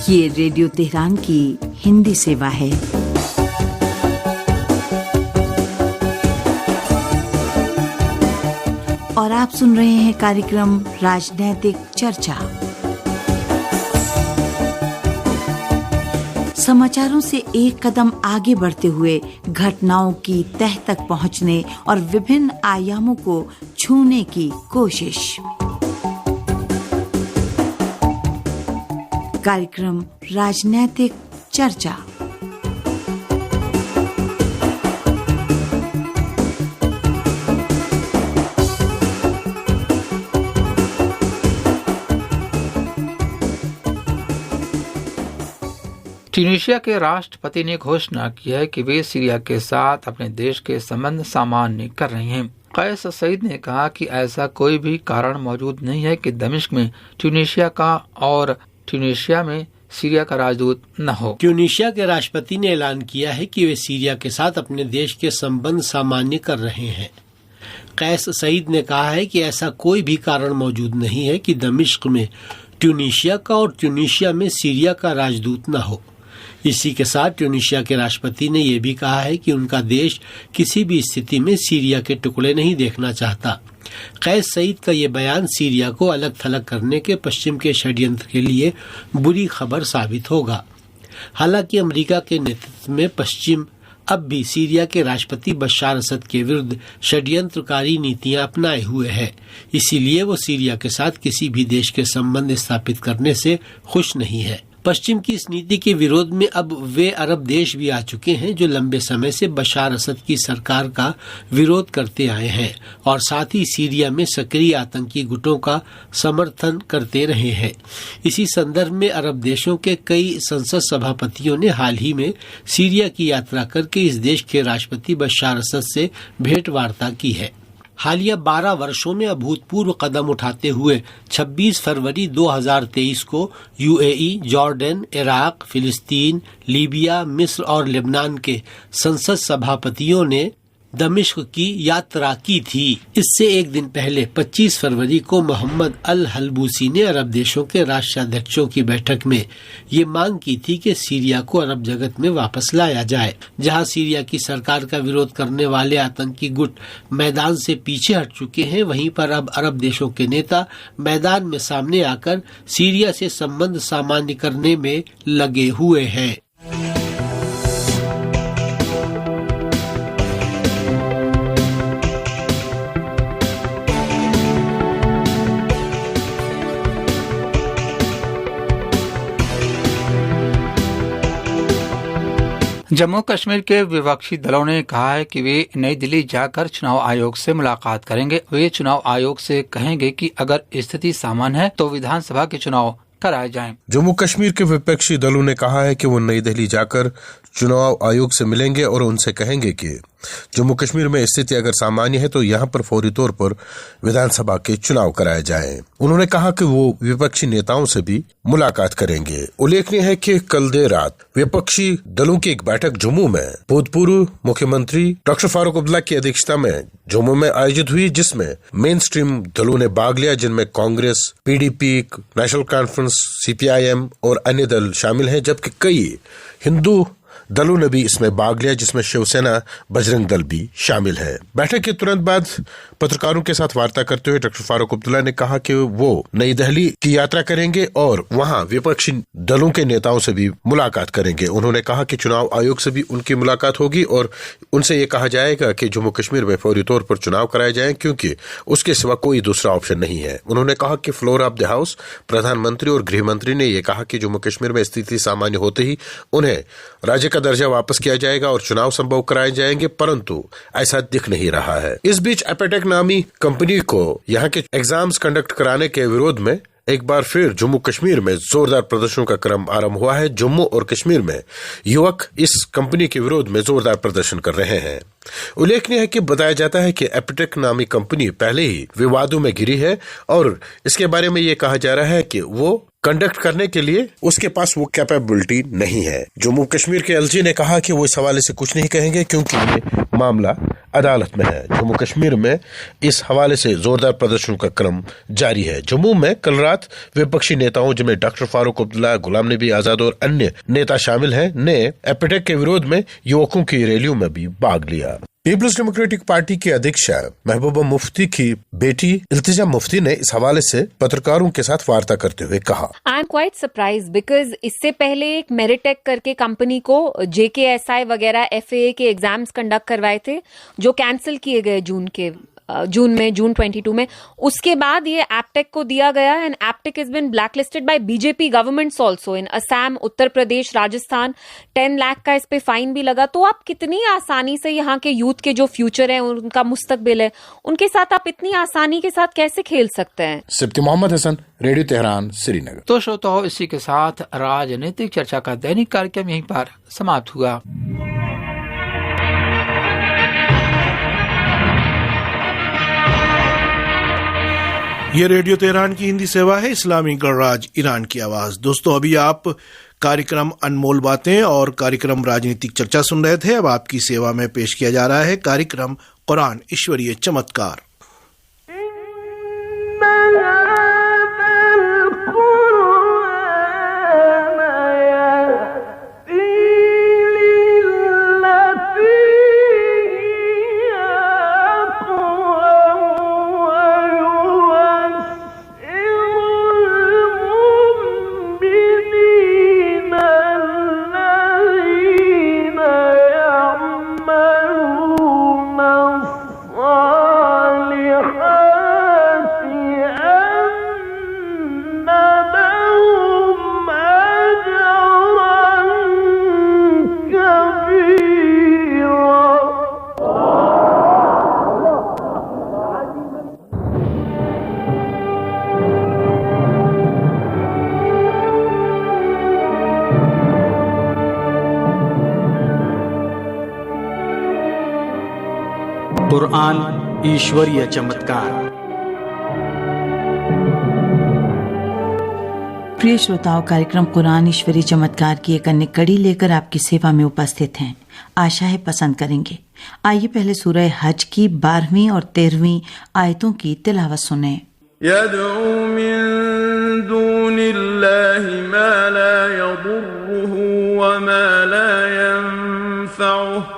ये रेडियो तेहरान की हिंदी सेवा है। और आप सुन रहे हैं कार्यक्रम राजनैतिक चर्चा। समाचारों से एक कदम आगे बढ़ते हुए घटनाओं की तह तक पहुंचने और विभिन्न आयामों को छूने की कोशिश। कार्यक्रम राजनैतिक चर्चा। ट्यूनीशिया के राष्ट्रपति ने घोषणा की है कि वे सीरिया के साथ अपने देश के संबंध सामान्य कर रहे हैं। कैस सईद ने कहा कि ऐसा कोई भी कारण मौजूद नहीं है कि दमिश्क में ट्यूनीशिया का और ट्यूनीशिया में सीरिया का राजदूत न हो। ट्यूनीशिया के राष्ट्रपति ने ऐलान किया है कि वे सीरिया के साथ अपने देश के संबंध सामान्य कर रहे हैं। कैस सईद ने कहा है कि ऐसा कोई भी कारण मौजूद नहीं है कि दमिश्क में ट्यूनीशिया का और ट्यूनीशिया में सीरिया का राजदूत न हो। इसी के साथ ट्यूनीशिया के राष्ट्रपति ने यह भी कहा है कि उनका देश किसी भी स्थिति में सीरिया के टुकड़े नहीं देखना चाहता। कैस सईद का ये बयान सीरिया को अलग थलग करने के पश्चिम के षड्यंत्र के लिए बुरी खबर साबित होगा। हालांकि अमेरिका के नेतृत्व में पश्चिम अब भी सीरिया के राष्ट्रपति बशार असद के विरुद्ध षड्यंत्रकारी नीतियां अपनाए हुए है, इसीलिए वो सीरिया के साथ किसी भी देश के संबंध स्थापित करने से खुश नहीं है। पश्चिम की इस नीति के विरोध में अब वे अरब देश भी आ चुके हैं जो लंबे समय से बशार असद की सरकार का विरोध करते आए हैं और साथ ही सीरिया में सक्रिय आतंकी गुटों का समर्थन करते रहे हैं। इसी संदर्भ में अरब देशों के कई संसद सभापतियों ने हाल ही में सीरिया की यात्रा करके इस देश के राष्ट्रपति बशार असद से भेंट वार्ता की है। हालिया 12 वर्षों में अभूतपूर्व कदम उठाते हुए 26 फरवरी 2023 को यूएई, जॉर्डन, इराक, फिलिस्तीन, लीबिया, मिस्र और लेबनान के संसद सभापतियों ने दमिश्क की यात्रा की थी। इससे एक दिन पहले 25 फरवरी को मोहम्मद अल हलबूसी ने अरब देशों के राष्ट्राध्यक्षों की बैठक में ये मांग की थी कि सीरिया को अरब जगत में वापस लाया जाए। जहां सीरिया की सरकार का विरोध करने वाले आतंकी गुट मैदान से पीछे हट चुके हैं, वहीं पर अब अरब देशों के नेता मैदान में सामने आकर सीरिया से संबंध सामान्य करने में लगे हुए हैं। जम्मू कश्मीर के विपक्षी दलों ने कहा है कि वे नई दिल्ली जाकर चुनाव आयोग से मुलाकात करेंगे। वे चुनाव आयोग से कहेंगे कि अगर स्थिति सामान्य है तो विधानसभा के चुनाव कराए जाएं। जम्मू कश्मीर के विपक्षी दलों ने कहा है कि वो नई दिल्ली जाकर चुनाव आयोग से मिलेंगे और उनसे कहेंगे कि जम्मू कश्मीर में स्थिति अगर सामान्य है तो यहाँ पर फौरी तौर पर विधानसभा के चुनाव कराए जाएं। उन्होंने कहा कि वो विपक्षी नेताओं से भी मुलाकात करेंगे। उल्लेखनीय है कि कल देर रात विपक्षी दलों की एक बैठक जम्मू में भूतपूर्व मुख्यमंत्री डॉक्टर फारूक अब्दुल्ला की अध्यक्षता में जम्मू में आयोजित हुई, जिसमें मेन स्ट्रीम दलों ने भाग लिया, जिनमें Congress, PDP, national conference, CPIM और अन्य दल शामिल हैं, जबकि कई हिंदू दलों ने भी इसमें भाग लिया, जिसमें शिवसेना, बजरंग दल भी शामिल है। बैठक के तुरंत बाद पत्रकारों के साथ वार्ता करते हुए डॉक्टर फारूक अब्दुल्ला ने कहा कि वो नई दिल्ली की यात्रा करेंगे और वहां विपक्षी दलों के नेताओं से भी मुलाकात करेंगे। उन्होंने कहा कि चुनाव आयोग से भी उनकी मुलाकात होगी और उनसे ये कहा जाएगा कि जम्मू कश्मीर में फौरी तौर पर चुनाव कराए जाएं, क्योंकि उसके सिवा कोई दूसरा ऑप्शन नहीं है। उन्होंने कहा कि फ्लोर ऑफ द हाउस प्रधानमंत्री और गृह मंत्री ने यह कहा कि जम्मू कश्मीर में स्थिति सामान्य होते ही उन्हें राज्य का दर्जा वापस किया जाएगा और चुनाव संभव कराए जाएंगे, परंतु ऐसा दिख नहीं रहा है। इस बीच एपेटेक नामी कंपनी को यहाँ के एग्जाम्स कंडक्ट कराने के विरोध में एक बार फिर जम्मू कश्मीर में जोरदार प्रदर्शनों का क्रम आरंभ हुआ है। जम्मू और कश्मीर में युवक इस कंपनी के विरोध में जोरदार प्रदर्शन कर रहे हैं। उल्लेखनीय है कि बताया जाता है कि एपेटेक नामी कंपनी पहले ही विवादों में घिरी है और इसके बारे में ये कहा जा रहा है कि वो कंडक्ट करने के लिए उसके पास वो कैपेबिलिटी नहीं है। जम्मू कश्मीर के एलजी ने कहा कि वो इस हवाले से कुछ नहीं कहेंगे क्योंकि ये मामला अदालत में है। जम्मू कश्मीर में इस हवाले से जोरदार प्रदर्शन का क्रम जारी है। जम्मू में कल रात विपक्षी नेताओं जिनमें डॉक्टर फारूक अब्दुल्ला, गुलाम नबी आजाद और अन्य नेता शामिल हैं ने एपेटेक के विरोध में युवकों की रैलियों में भी भाग लिया। पीपल्स डेमोक्रेटिक पार्टी की अध्यक्ष महबूबा मुफ्ती की बेटी इल्तिजा मुफ्ती ने इस हवाले से पत्रकारों के साथ वार्ता करते हुए कहा, I am quite surprise because इससे पहले एक मेरिटेक करके कंपनी को JKSI वगैरह FAA के एग्जाम्स कंडक्ट करवाए थे जो कैंसिल किए गए जून 22 में। उसके बाद ये एपटेक को दिया गया and Aptech is been blacklisted by BJP governments also in Assam, Uttar Pradesh, Rajasthan. 10 lakh का इस पे फाइन भी लगा। तो आप कितनी आसानी से यहाँ के यूथ के जो फ्यूचर है, उनका मुस्तकबिल है, उनके साथ आप इतनी आसानी के साथ कैसे खेल सकते हैं। सिप्ती मोहम्मद हसन, रेडियो तेहरान, श्रीनगर। तो श्रोताओं, इसी के साथ राजनीतिक चर्चा का दैनिक कार्यक्रम यहीं पर समाप्त हुआ। ये रेडियो तेहरान की हिंदी सेवा है, इस्लामी गणराज ईरान की आवाज। दोस्तों, अभी आप कार्यक्रम अनमोल बातें और कार्यक्रम राजनीतिक चर्चा सुन रहे थे। अब आपकी सेवा में पेश किया जा रहा है कार्यक्रम कुरान ईश्वरीय चमत्कार। कुरान ईश्वरीय चमत्कार। प्रिय श्रोताओं, कार्यक्रम कुरान ईश्वरीय चमत्कार की एक अन्य कड़ी लेकर आपकी सेवा में उपस्थित हैं। आशा है पसंद करेंगे। आइए पहले सूरह हज की 12वीं और 13वीं आयतों की तिलावत सुने। यदउ मिन दूनिल्लाहि मा ला यदुर्रुहु व मा ला यंफउहु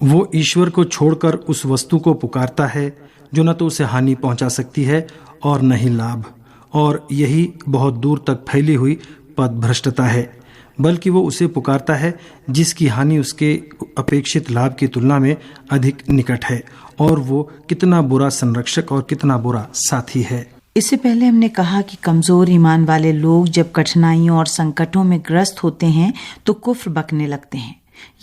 वो ईश्वर को छोड़कर उस वस्तु को पुकारता है जो न तो उसे हानि पहुंचा सकती है और न ही लाभ, और यही बहुत दूर तक फैली हुई पथभ्रष्टता है। बल्कि वो उसे पुकारता है जिसकी हानि उसके अपेक्षित लाभ की तुलना में अधिक निकट है, और वो कितना बुरा संरक्षक और कितना बुरा साथी है। इससे पहले हमने कहा कि कमजोर ईमान वाले लोग जब कठिनाइयों और संकटों में ग्रस्त होते हैं तो कुफ्र बकने लगते हैं।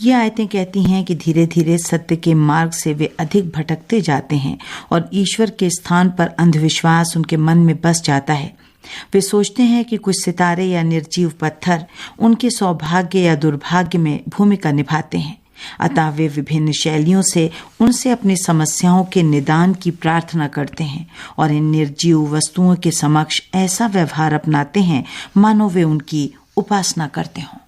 ये आयतें कहती हैं कि धीरे धीरे सत्य के मार्ग से वे अधिक भटकते जाते हैं और ईश्वर के स्थान पर अंधविश्वास उनके मन में बस जाता है। वे सोचते हैं कि कुछ सितारे या निर्जीव पत्थर उनके सौभाग्य या दुर्भाग्य में भूमिका निभाते हैं। अतः वे विभिन्न शैलियों से उनसे अपनी समस्याओं के निदान की प्रार्थना करते हैं और इन निर्जीव वस्तुओं के समक्ष ऐसा व्यवहार अपनाते हैं मानो वे उनकी उपासना करते हों।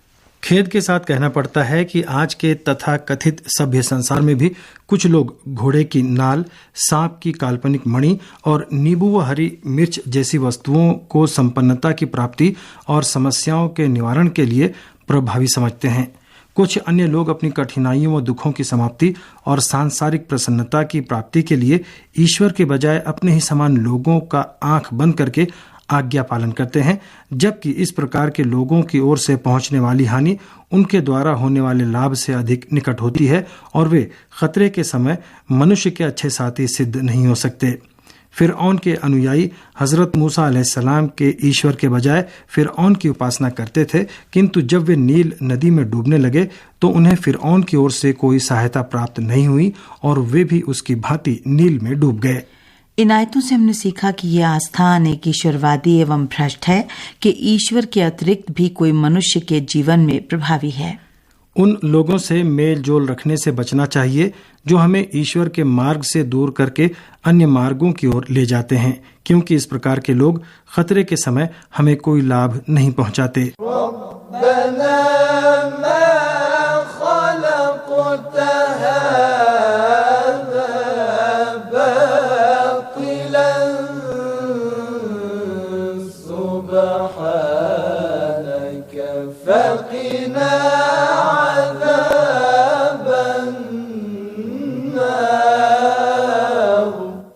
खेद के साथ कहना पड़ता है कि आज के तथा कथित सभ्य संसार में भी कुछ लोग घोड़े की नाल, सांप की काल्पनिक मणि और नींबू व हरी मिर्च जैसी वस्तुओं को संपन्नता की प्राप्ति और समस्याओं के निवारण के लिए प्रभावी समझते हैं। कुछ अन्य लोग अपनी कठिनाइयों व दुखों की समाप्ति और सांसारिक प्रसन्नता की प्राप्ति के लिए ईश्वर के बजाय अपने ही समान लोगों का आंख बंद करके आज्ञा पालन करते हैं, जबकि इस प्रकार के लोगों की ओर से पहुंचने वाली हानि उनके द्वारा होने वाले लाभ से अधिक निकट होती है और वे खतरे के समय मनुष्य के अच्छे साथी सिद्ध नहीं हो सकते। फिरऔन के अनुयायी हजरत मूसा अलैहिस्सलाम के ईश्वर के बजाय फिरऔन की उपासना करते थे, किंतु जब वे नील नदी में डूबने लगे तो उन्हें फिरऔन की ओर से कोई सहायता प्राप्त नहीं हुई और वे भी उसकी भांति नील में डूब गए। इन आयतों से हमने सीखा कि यह आस्था अनेक ईश्वरवादी एवं भ्रष्ट है कि ईश्वर के अतिरिक्त भी कोई मनुष्य के जीवन में प्रभावी है। उन लोगों से मेल जोल रखने से बचना चाहिए जो हमें ईश्वर के मार्ग से दूर करके अन्य मार्गों की ओर ले जाते हैं, क्योंकि इस प्रकार के लोग खतरे के समय हमें कोई लाभ नहीं पहुंचाते।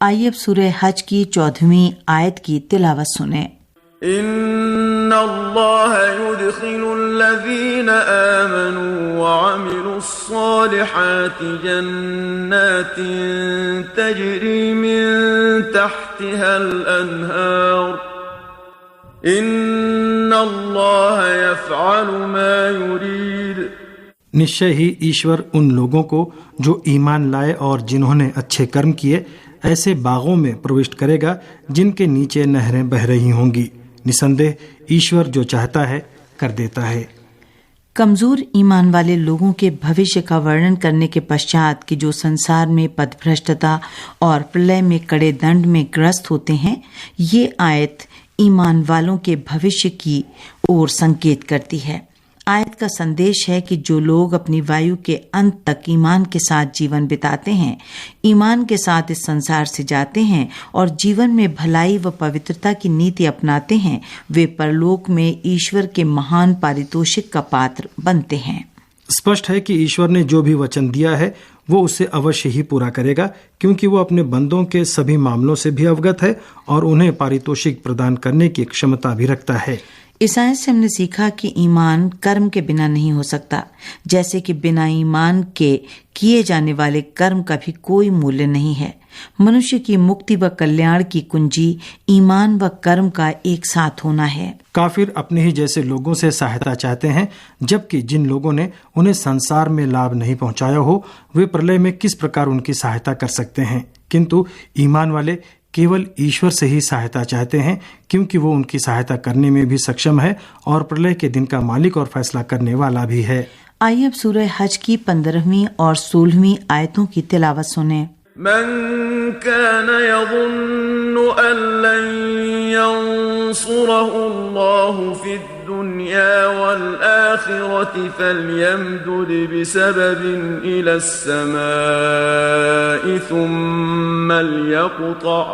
आइए अब सूरह हज की 14वीं आयत की तिलावत सुने। इन्नल्लाह युदखिलुल्लज़ीना आमनू व अमिलुस्सालिहाति जन्नातिन तजरी मिन तहतिहल अन्हार इन्नल्लाह यफ़अलु मा युरीद। निश्चय ही ईश्वर उन लोगों को जो ईमान लाए और जिन्होंने अच्छे कर्म किए ऐसे बागों में प्रविष्ट करेगा जिनके नीचे नहरें बह रही होंगी। निसंदेह ईश्वर जो चाहता है कर देता है। कमजोर ईमान वाले लोगों के भविष्य का वर्णन करने के पश्चात कि जो संसार में पदभ्रष्टता और प्रलय में कड़े दंड में ग्रस्त होते हैं, ये आयत ईमान वालों के भविष्य की ओर संकेत करती है। आयत का संदेश है कि जो लोग अपनी वायु के अंत तक ईमान के साथ जीवन बिताते हैं, ईमान के साथ इस संसार से जाते हैं और जीवन में भलाई व पवित्रता की नीति अपनाते हैं, वे परलोक में ईश्वर के महान पारितोषिक का पात्र बनते हैं। स्पष्ट है कि ईश्वर ने जो भी वचन दिया है वो उसे अवश्य ही पूरा करेगा, क्योंकि वो अपने बंदों के सभी मामलों से भी अवगत है और उन्हें पारितोषिक प्रदान करने की क्षमता भी रखता है। इस आयत से हमने सीखा कि ईमान कर्म के बिना नहीं हो सकता, जैसे कि बिना ईमान के किए जाने वाले कर्म का भी कोई मूल्य नहीं है। मनुष्य की मुक्ति व कल्याण की कुंजी ईमान व कर्म का एक साथ होना है। काफिर अपने ही जैसे लोगों से सहायता चाहते हैं, जबकि जिन लोगों ने उन्हें संसार में लाभ नहीं पहुंचाया हो वे प्रलय में किस प्रकार उनकी सहायता कर सकते हैं। किंतु ईमान वाले केवल ईश्वर से ही सहायता चाहते हैं, क्योंकि वो उनकी सहायता करने में भी सक्षम है और प्रलय के दिन का मालिक और फैसला करने वाला भी है। आइए अब सूरह हज की 15वीं और 16वीं आयतों की तिलावत सुने। मन कान यज़ुन्नु अन लन यंसुरहु अल्लाहु फिद दुनिया वल आखिरति फलयमदुद बिसबबिन इलस समाइ थुम्मा लियक़तअ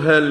हल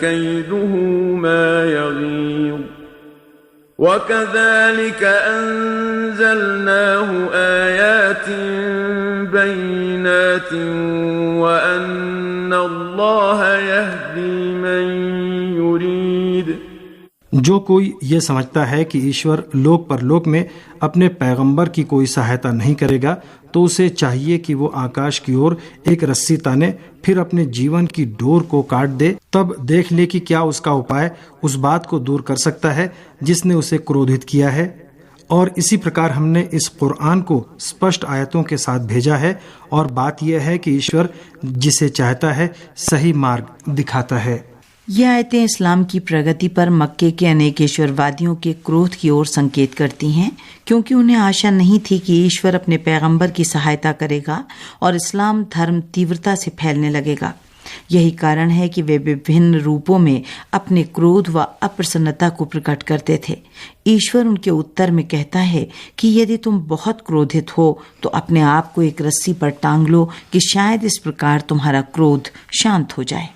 कैदुहु मा यगीज़ वकज़ालिक अंज़लनाहु आयातिन बय्यिनातिन वअन्नल्लाह यहदी मन युरीद। जो कोई ये समझता है कि ईश्वर लोक परलोक में अपने पैगंबर की कोई सहायता नहीं करेगा, तो उसे चाहिए कि वो आकाश की ओर एक रस्सी ताने, फिर अपने जीवन की डोर को काट दे, तब देख ले कि क्या उसका उपाय उस बात को दूर कर सकता है जिसने उसे क्रोधित किया है। और इसी प्रकार हमने इस कुरान को स्पष्ट आयतों के साथ भेजा है और बात यह है कि ईश्वर जिसे चाहता है सही मार्ग दिखाता है। ये आयतें इस्लाम की प्रगति पर मक्के के अनेक ईश्वरवादियों के क्रोध की ओर संकेत करती हैं, क्योंकि उन्हें आशा नहीं थी कि ईश्वर अपने पैगंबर की सहायता करेगा और इस्लाम धर्म तीव्रता से फैलने लगेगा। यही कारण है कि वे विभिन्न रूपों में अपने क्रोध व अप्रसन्नता को प्रकट करते थे। ईश्वर उनके उत्तर में कहता है कि यदि तुम बहुत क्रोधित हो तो अपने आप को एक रस्सी पर टांग लो कि शायद इस प्रकार तुम्हारा क्रोध शांत हो जाए।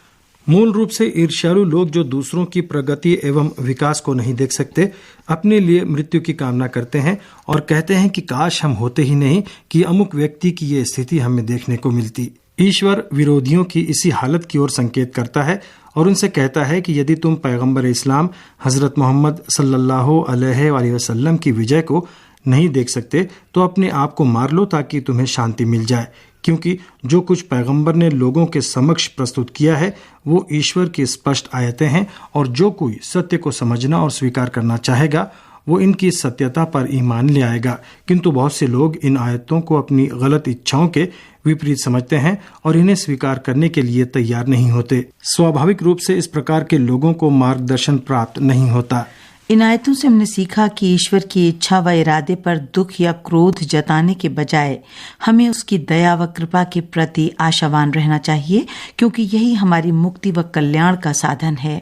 मूल रूप से ईर्ष्यालु लोग जो दूसरों की प्रगति एवं विकास को नहीं देख सकते, अपने लिए मृत्यु की कामना करते हैं और कहते हैं कि काश हम होते ही नहीं कि अमुक व्यक्ति की ये स्थिति हमें देखने को मिलती। ईश्वर विरोधियों की इसी हालत की ओर संकेत करता है और उनसे कहता है कि यदि तुम पैगंबर इस्लाम हजरत मोहम्मद सल्लल्लाहु अलैहि वसल्लम की विजय को नहीं देख सकते तो अपने आप को मार लो ताकि तुम्हें शांति मिल जाए, क्योंकि जो कुछ पैगंबर ने लोगों के समक्ष प्रस्तुत किया है वो ईश्वर की स्पष्ट आयतें हैं और जो कोई सत्य को समझना और स्वीकार करना चाहेगा वो इनकी सत्यता पर ईमान ले आएगा। किंतु बहुत से लोग इन आयतों को अपनी गलत इच्छाओं के विपरीत समझते हैं और इन्हें स्वीकार करने के लिए तैयार नहीं होते। स्वाभाविक रूप से इस प्रकार के लोगों को मार्गदर्शन प्राप्त नहीं होता। इन आयतों से हमने सीखा कि ईश्वर की इच्छा व इरादे पर दुख या क्रोध जताने के बजाय हमें उसकी दया व कृपा के प्रति आशावान रहना चाहिए, क्योंकि यही हमारी मुक्ति व कल्याण का साधन है।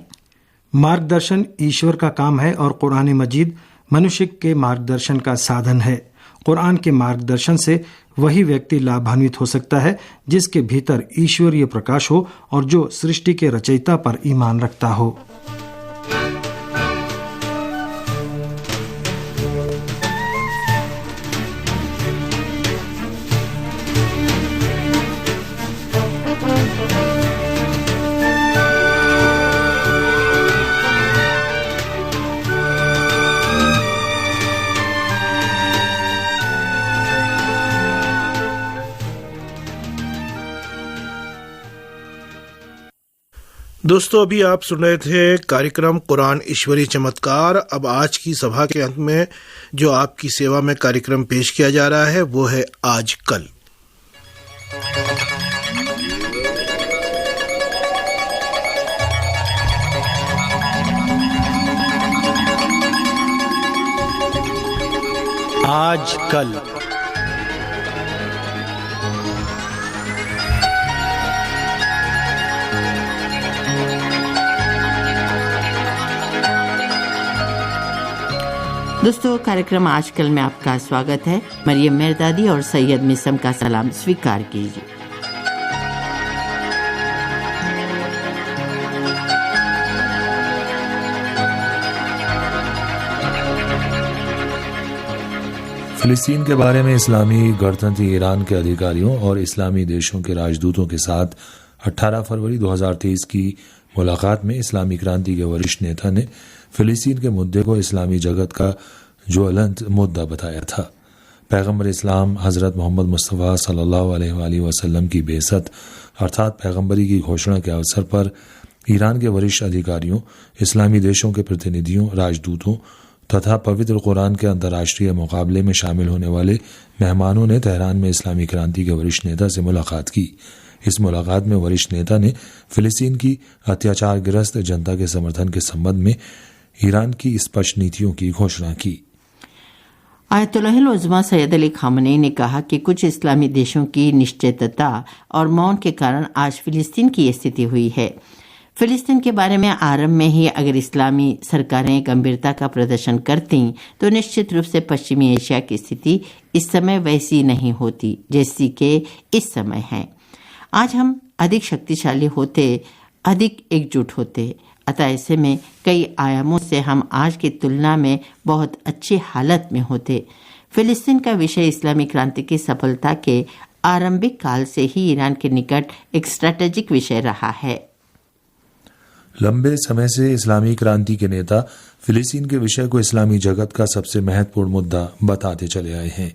मार्गदर्शन ईश्वर का काम है और कुरान मजीद मनुष्य के मार्गदर्शन का साधन है। कुरान के मार्गदर्शन से वही व्यक्ति लाभान्वित हो सकता है जिसके भीतर ईश्वरीय प्रकाश हो और जो सृष्टि के रचयिता पर ईमान रखता हो। दोस्तों, अभी आप सुन रहे थे कार्यक्रम कुरान ईश्वरी चमत्कार। अब आज की सभा के अंत में जो आपकी सेवा में कार्यक्रम पेश किया जा रहा है वो है आज कल। आज कल दोस्तों, कार्यक्रम आजकल में आपका स्वागत है। मरियम मेरदादी और सैयद मिसम का सलाम स्वीकार कीजिए। फिलिस्तीन के बारे में इस्लामी गणतंत्र ईरान के अधिकारियों और इस्लामी देशों के राजदूतों के साथ 18 फरवरी 2023 की मुलाकात में इस्लामी क्रांति के वरिष्ठ नेता ने फिलिस्तीन के मुद्दे को इस्लामी जगत का ज्वलंत मुद्दा बताया था। पैगंबर इस्लाम हजरत मोहम्मद मुस्तफ़ा सल्लल्लाहु अलैहि वसल्लम की बेइज्जत अर्थात पैगंबरी की घोषणा के अवसर पर ईरान के वरिष्ठ अधिकारियों, इस्लामी देशों के प्रतिनिधियों, राजदूतों तथा पवित्र कुरान के अंतर्राष्ट्रीय मुकाबले में शामिल होने वाले मेहमानों ने तेहरान में इस्लामी क्रांति के वरिष्ठ नेता से मुलाकात की। इस मुलाकात में वरिष्ठ नेता ने फिलिस्तीन की अत्याचारग्रस्त जनता के समर्थन के संबंध में ईरान की स्पष्ट नीतियों की घोषणा की। आयतुल्लाह उज़्मा सैयद अली खामनेई ने कहा कि कुछ इस्लामी देशों की निश्चेतता और मौन के कारण आज फिलिस्तीन की स्थिति हुई है। फिलिस्तीन के बारे में आरंभ में ही अगर इस्लामी सरकारें गंभीरता का प्रदर्शन करती तो निश्चित रूप से पश्चिमी एशिया की स्थिति इस समय वैसी नहीं होती जैसी कि इस समय है। आज हम अधिक शक्तिशाली होते, अधिक एकजुट होते, अतः ऐसे में कई आयामों से हम आज की तुलना में बहुत अच्छी हालत में होते। फिलिस्तीन का विषय इस्लामी क्रांति की सफलता के आरंभिक काल से ही ईरान के निकट एक स्ट्रैटेजिक विषय रहा है। लंबे समय से इस्लामी क्रांति के नेता फिलिस्तीन के विषय को इस्लामी जगत का सबसे महत्वपूर्ण मुद्दा बताते चले आए हैं।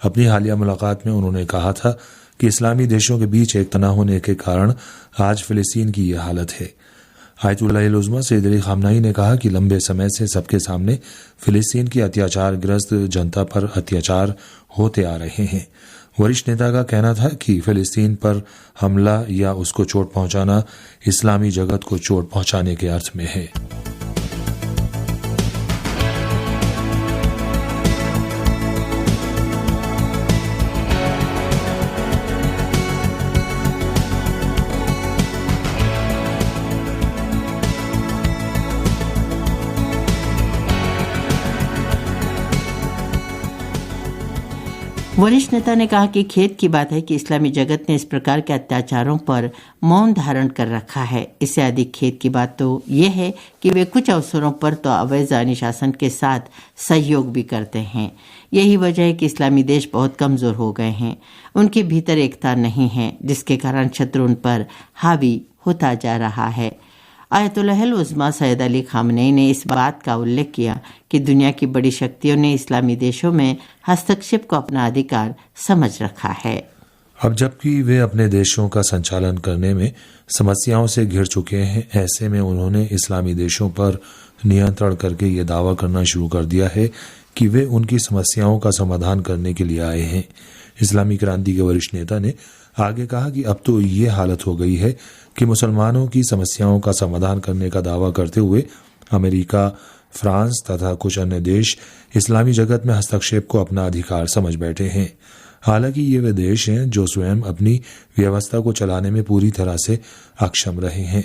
अपनी हालिया मुलाकात में उन्होंने कहा था कि इस्लामी देशों के बीच एक तना होने के कारण आज फिलिस्तीन की यह हालत है। आयतुल्लाह उज़्मा सैयद अली खामनेई ने कहा कि लंबे समय से सबके सामने फिलिस्तीन की अत्याचारग्रस्त जनता पर अत्याचार होते आ रहे हैं। वरिष्ठ नेता का कहना था कि फिलिस्तीन पर हमला या उसको चोट पहुंचाना इस्लामी जगत को चोट पहुंचाने के अर्थ में है। वरिष्ठ नेता ने कहा कि खेद की बात है कि इस्लामी जगत ने इस प्रकार के अत्याचारों पर मौन धारण कर रखा है। इससे अधिक खेद की बात तो यह है कि वे कुछ अवसरों पर तो अवैधानिक शासन के साथ सहयोग भी करते हैं। यही वजह है कि इस्लामी देश बहुत कमजोर हो गए हैं। उनके भीतर एकता नहीं है, जिसके कारण शत्रु उन पर हावी होता जा रहा है। आयतुल्लाह उज़्मा सैयद अली खामनेई ने इस बात का उल्लेख किया कि दुनिया की बड़ी शक्तियों ने इस्लामी देशों में हस्तक्षेप को अपना अधिकार समझ रखा है। अब जबकि वे अपने देशों का संचालन करने में समस्याओं से घिर चुके हैं, ऐसे में उन्होंने इस्लामी देशों पर नियंत्रण करके ये दावा करना शुरू कर दिया है कि वे उनकी समस्याओं का समाधान करने के लिए आए हैं। इस्लामी क्रांति के वरिष्ठ नेता ने आगे कहा कि अब तो ये हालत हो गई है कि मुसलमानों की समस्याओं का समाधान करने का दावा करते हुए अमेरिका, फ्रांस तथा कुछ अन्य देश इस्लामी जगत में हस्तक्षेप को अपना अधिकार समझ बैठे हैं। हालांकि ये वे देश हैं जो स्वयं अपनी व्यवस्था को चलाने में पूरी तरह से अक्षम रहे हैं।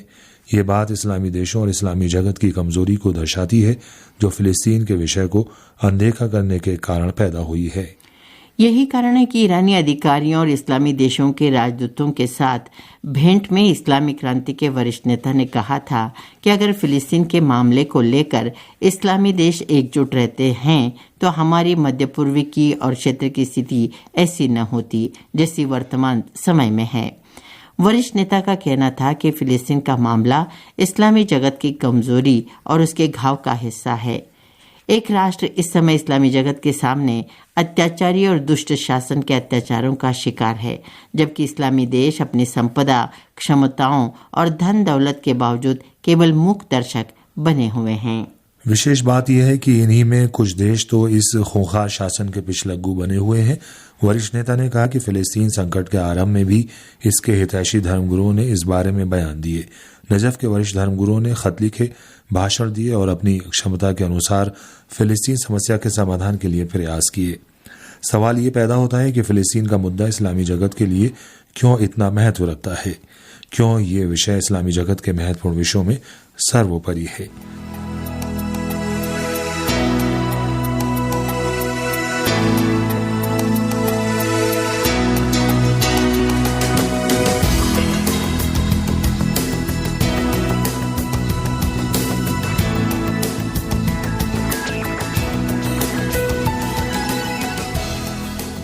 ये बात इस्लामी देशों और इस्लामी जगत की कमजोरी को दर्शाती है, जो फिलिस्तीन के विषय को अनदेखा करने के कारण पैदा हुई है। यही कारण है कि ईरानी अधिकारियों और इस्लामी देशों के राजदूतों के साथ भेंट में इस्लामी क्रांति के वरिष्ठ नेता ने कहा था कि अगर फिलिस्तीन के मामले को लेकर इस्लामी देश एकजुट रहते हैं तो हमारी मध्य पूर्व की और क्षेत्र की स्थिति ऐसी न होती जैसी वर्तमान समय में है। वरिष्ठ नेता का कहना था कि फिलिस्तीन का मामला इस्लामी जगत की कमजोरी और उसके घाव का हिस्सा है। एक राष्ट्र इस समय इस्लामी जगत के सामने अत्याचारी और दुष्ट शासन के अत्याचारों का शिकार है, जबकि इस्लामी देश अपनी संपदा, क्षमताओं और धन दौलत के बावजूद केवल मूक दर्शक बने हुए हैं। विशेष बात यह है कि इन्हीं में कुछ देश तो इस खूंखार शासन के पिछलग्गू बने हुए हैं। वरिष्ठ नेता ने कहा कि फिलिस्तीन संकट के आरंभ में भी इसके हितैषी धर्मगुरुओं ने इस बारे में बयान दिए। नजफ के वरिष्ठ धर्मगुरुओं ने खत लिखे, भाषण दिए और अपनी क्षमता के अनुसार फिलिस्तीन समस्या के समाधान के लिए प्रयास किए। सवाल ये पैदा होता है कि फिलिस्तीन का मुद्दा इस्लामी जगत के लिए क्यों इतना महत्व रखता है? क्यों ये विषय इस्लामी जगत के महत्वपूर्ण विषयों में सर्वोपरि है?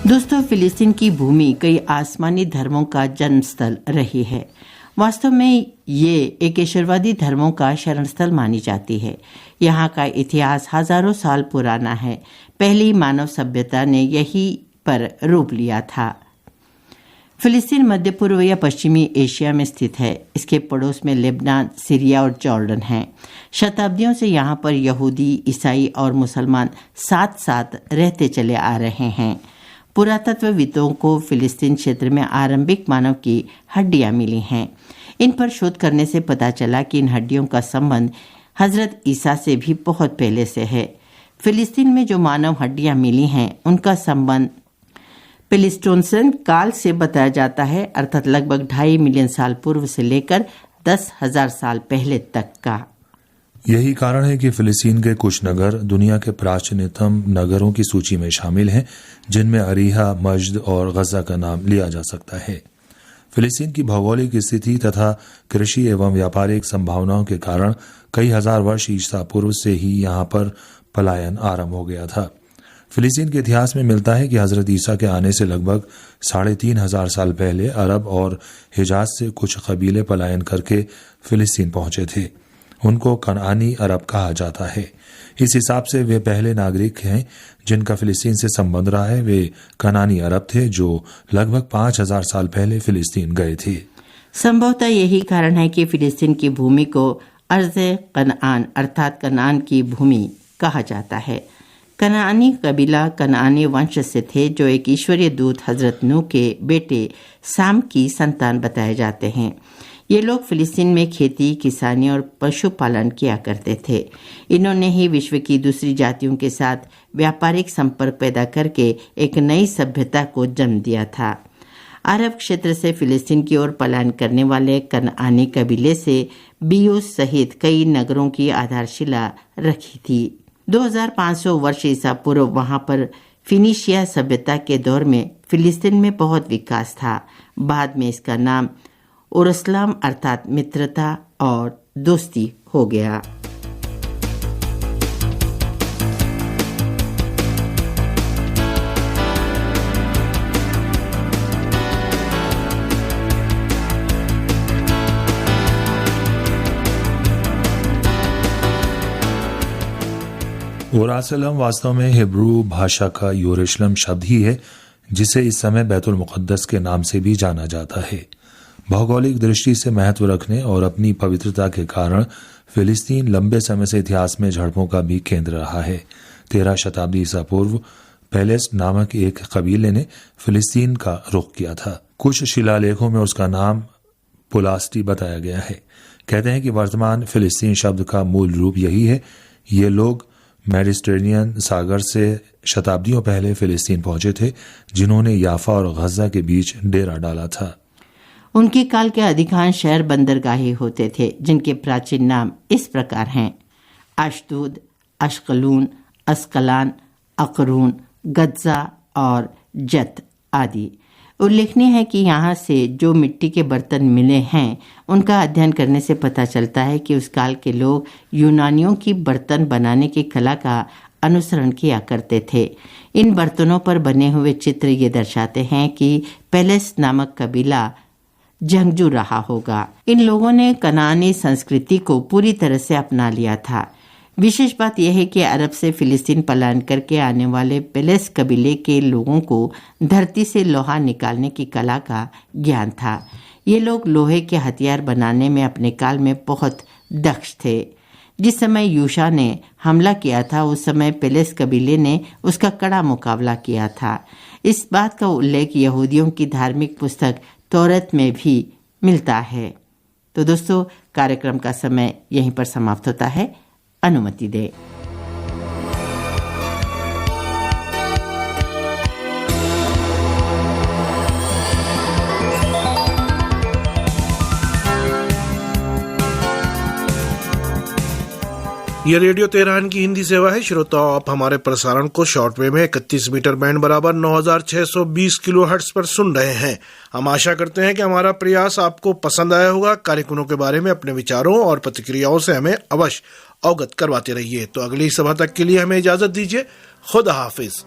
दोस्तों, फिलिस्तीन की भूमि कई आसमानी धर्मों का जन्मस्थल रही है। वास्तव में ये एक ईश्वरवादी धर्मों का शरणस्थल मानी जाती है। यहाँ का इतिहास हजारों साल पुराना है। पहली मानव सभ्यता ने यही पर रूप लिया था। फिलिस्तीन मध्य पूर्व या पश्चिमी एशिया में स्थित है। इसके पड़ोस में लेबनान, सीरिया और जॉर्डन हैं। शताब्दियों से यहाँ पर यहूदी, ईसाई और मुसलमान साथ साथ रहते चले आ रहे हैं। पुरातत्वविदों को फिलिस्तीन क्षेत्र में आरंभिक मानव की हड्डियां मिली हैं। इन पर शोध करने से पता चला कि इन हड्डियों का संबंध हजरत ईसा से भी बहुत पहले से है। फिलिस्तीन में जो मानव हड्डियां मिली हैं उनका संबंध प्लेस्टोसन काल से बताया जाता है, अर्थात लगभग 2.5 मिलियन साल पूर्व से लेकर 10,000 साल पहले तक का। यही कारण है कि फिलिस्तीन के कुछ नगर दुनिया के प्राचीनतम नगरों की सूची में शामिल हैं, जिनमें अरीहा, मज्द और गजा का नाम लिया जा सकता है। फिलिस्तीन की भौगोलिक स्थिति तथा कृषि एवं व्यापारिक संभावनाओं के कारण कई हजार वर्ष ईसा पूर्व से ही यहाँ पर पलायन आरंभ हो गया था। फिलिस्तीन के इतिहास में मिलता है कि हजरत ईसा के आने से लगभग 3,500 साल पहले अरब और हिजाज से कुछ कबीले पलायन करके फिलिस्तीन पहुंचे थे। उनको कनानी अरब कहा जाता है। इस हिसाब से वे पहले नागरिक हैं जिनका फिलिस्तीन से संबंध रहा है। वे कनानी अरब थे जो लगभग 5,000 साल पहले फिलिस्तीन गए थे। संभवतः यही कारण है कि फिलिस्तीन की भूमि को अर्ज़ कनान अर्थात कनान की भूमि कहा जाता है। कनानी कबीला कनानी वंश से थे, जो एक ईश्वरीय दूत हजरत नूह के बेटे साम की संतान बताए जाते हैं। ये लोग फिलिस्तीन में खेती, किसानी और पशुपालन किया करते थे। इन्होंने ही विश्व की दूसरी जातियों के साथ व्यापारिक संपर्क पैदा करके एक नई सभ्यता को जन्म दिया था। अरब क्षेत्र से फिलिस्तीन की ओर पलायन करने वाले कनानी कबीले से बियूस सहित कई नगरों की आधारशिला रखी थी। 2500 वर्ष ईसा पूर्व वहां पर फिनिशिया सभ्यता के दौर में फिलिस्तीन में बहुत विकास था। बाद में इसका नाम उरुस्लाम अर्थात मित्रता और दोस्ती हो गया। उरासलम वास्तव में हिब्रू भाषा का यरूशलेम शब्द ही है, जिसे इस समय बैतुल मुक़द्दस के नाम से भी जाना जाता है। भौगोलिक दृष्टि से महत्व रखने और अपनी पवित्रता के कारण फिलिस्तीन लंबे समय से इतिहास में झड़पों का भी केंद्र रहा है। 13 शताब्दी ईसा पूर्व पेलेस नामक एक कबीले ने फिलिस्तीन का रुख किया था। कुछ शिलालेखों में उसका नाम पुलास्टी बताया गया है। कहते हैं कि वर्तमान फिलिस्तीन शब्द का मूल रूप यही है। ये लोग मेडिटेरेनियन सागर से शताब्दियों पहले फिलिस्तीन पहुंचे थे, जिन्होंने याफा और गजा के बीच डेरा डाला था। उनके काल के अधिकांश शहर बंदरगाही होते थे, जिनके प्राचीन नाम इस प्रकार हैं: अशदूद, अशकलून, अस्कलान, अकरून, गज्जा और जत आदि। उल्लेखनीय है कि यहाँ से जो मिट्टी के बर्तन मिले हैं, उनका अध्ययन करने से पता चलता है कि उस काल के लोग यूनानियों की बर्तन बनाने की कला का अनुसरण किया करते थे। इन बर्तनों पर बने हुए चित्र ये दर्शाते हैं कि पेलेस नामक कबीला जंगजू रहा होगा। इन लोगों ने कनानी संस्कृति को पूरी तरह से अपना लिया था। विशेष बात यह है कि अरब से फिलिस्तीन पलायन करके आने वाले पेलेस कबीले के लोगों को धरती से लोहा निकालने की कला का ज्ञान था। ये लोग लोहे के हथियार बनाने में अपने काल में बहुत दक्ष थे। जिस समय यूशा ने हमला किया था, उस समय पेलेस कबीले ने उसका कड़ा मुकाबला किया था। इस बात का उल्लेख यहूदियों की धार्मिक पुस्तक तौरात में भी मिलता है। तो दोस्तों, कार्यक्रम का समय यहीं पर समाप्त होता है। अनुमति दे। ये रेडियो तेहरान की हिंदी सेवा है। श्रोताओं, आप हमारे प्रसारण को शॉर्टवेव में 31 मीटर बैंड बराबर 9620 किलोहर्ट्ज पर सुन रहे हैं। हम आशा करते हैं कि हमारा प्रयास आपको पसंद आया होगा। कार्यक्रमों के बारे में अपने विचारों और प्रतिक्रियाओं से हमें अवश्य अवगत करवाते रहिए। तो अगली सभा तक के लिए हमें इजाजत दीजिए। खुदा हाफिज।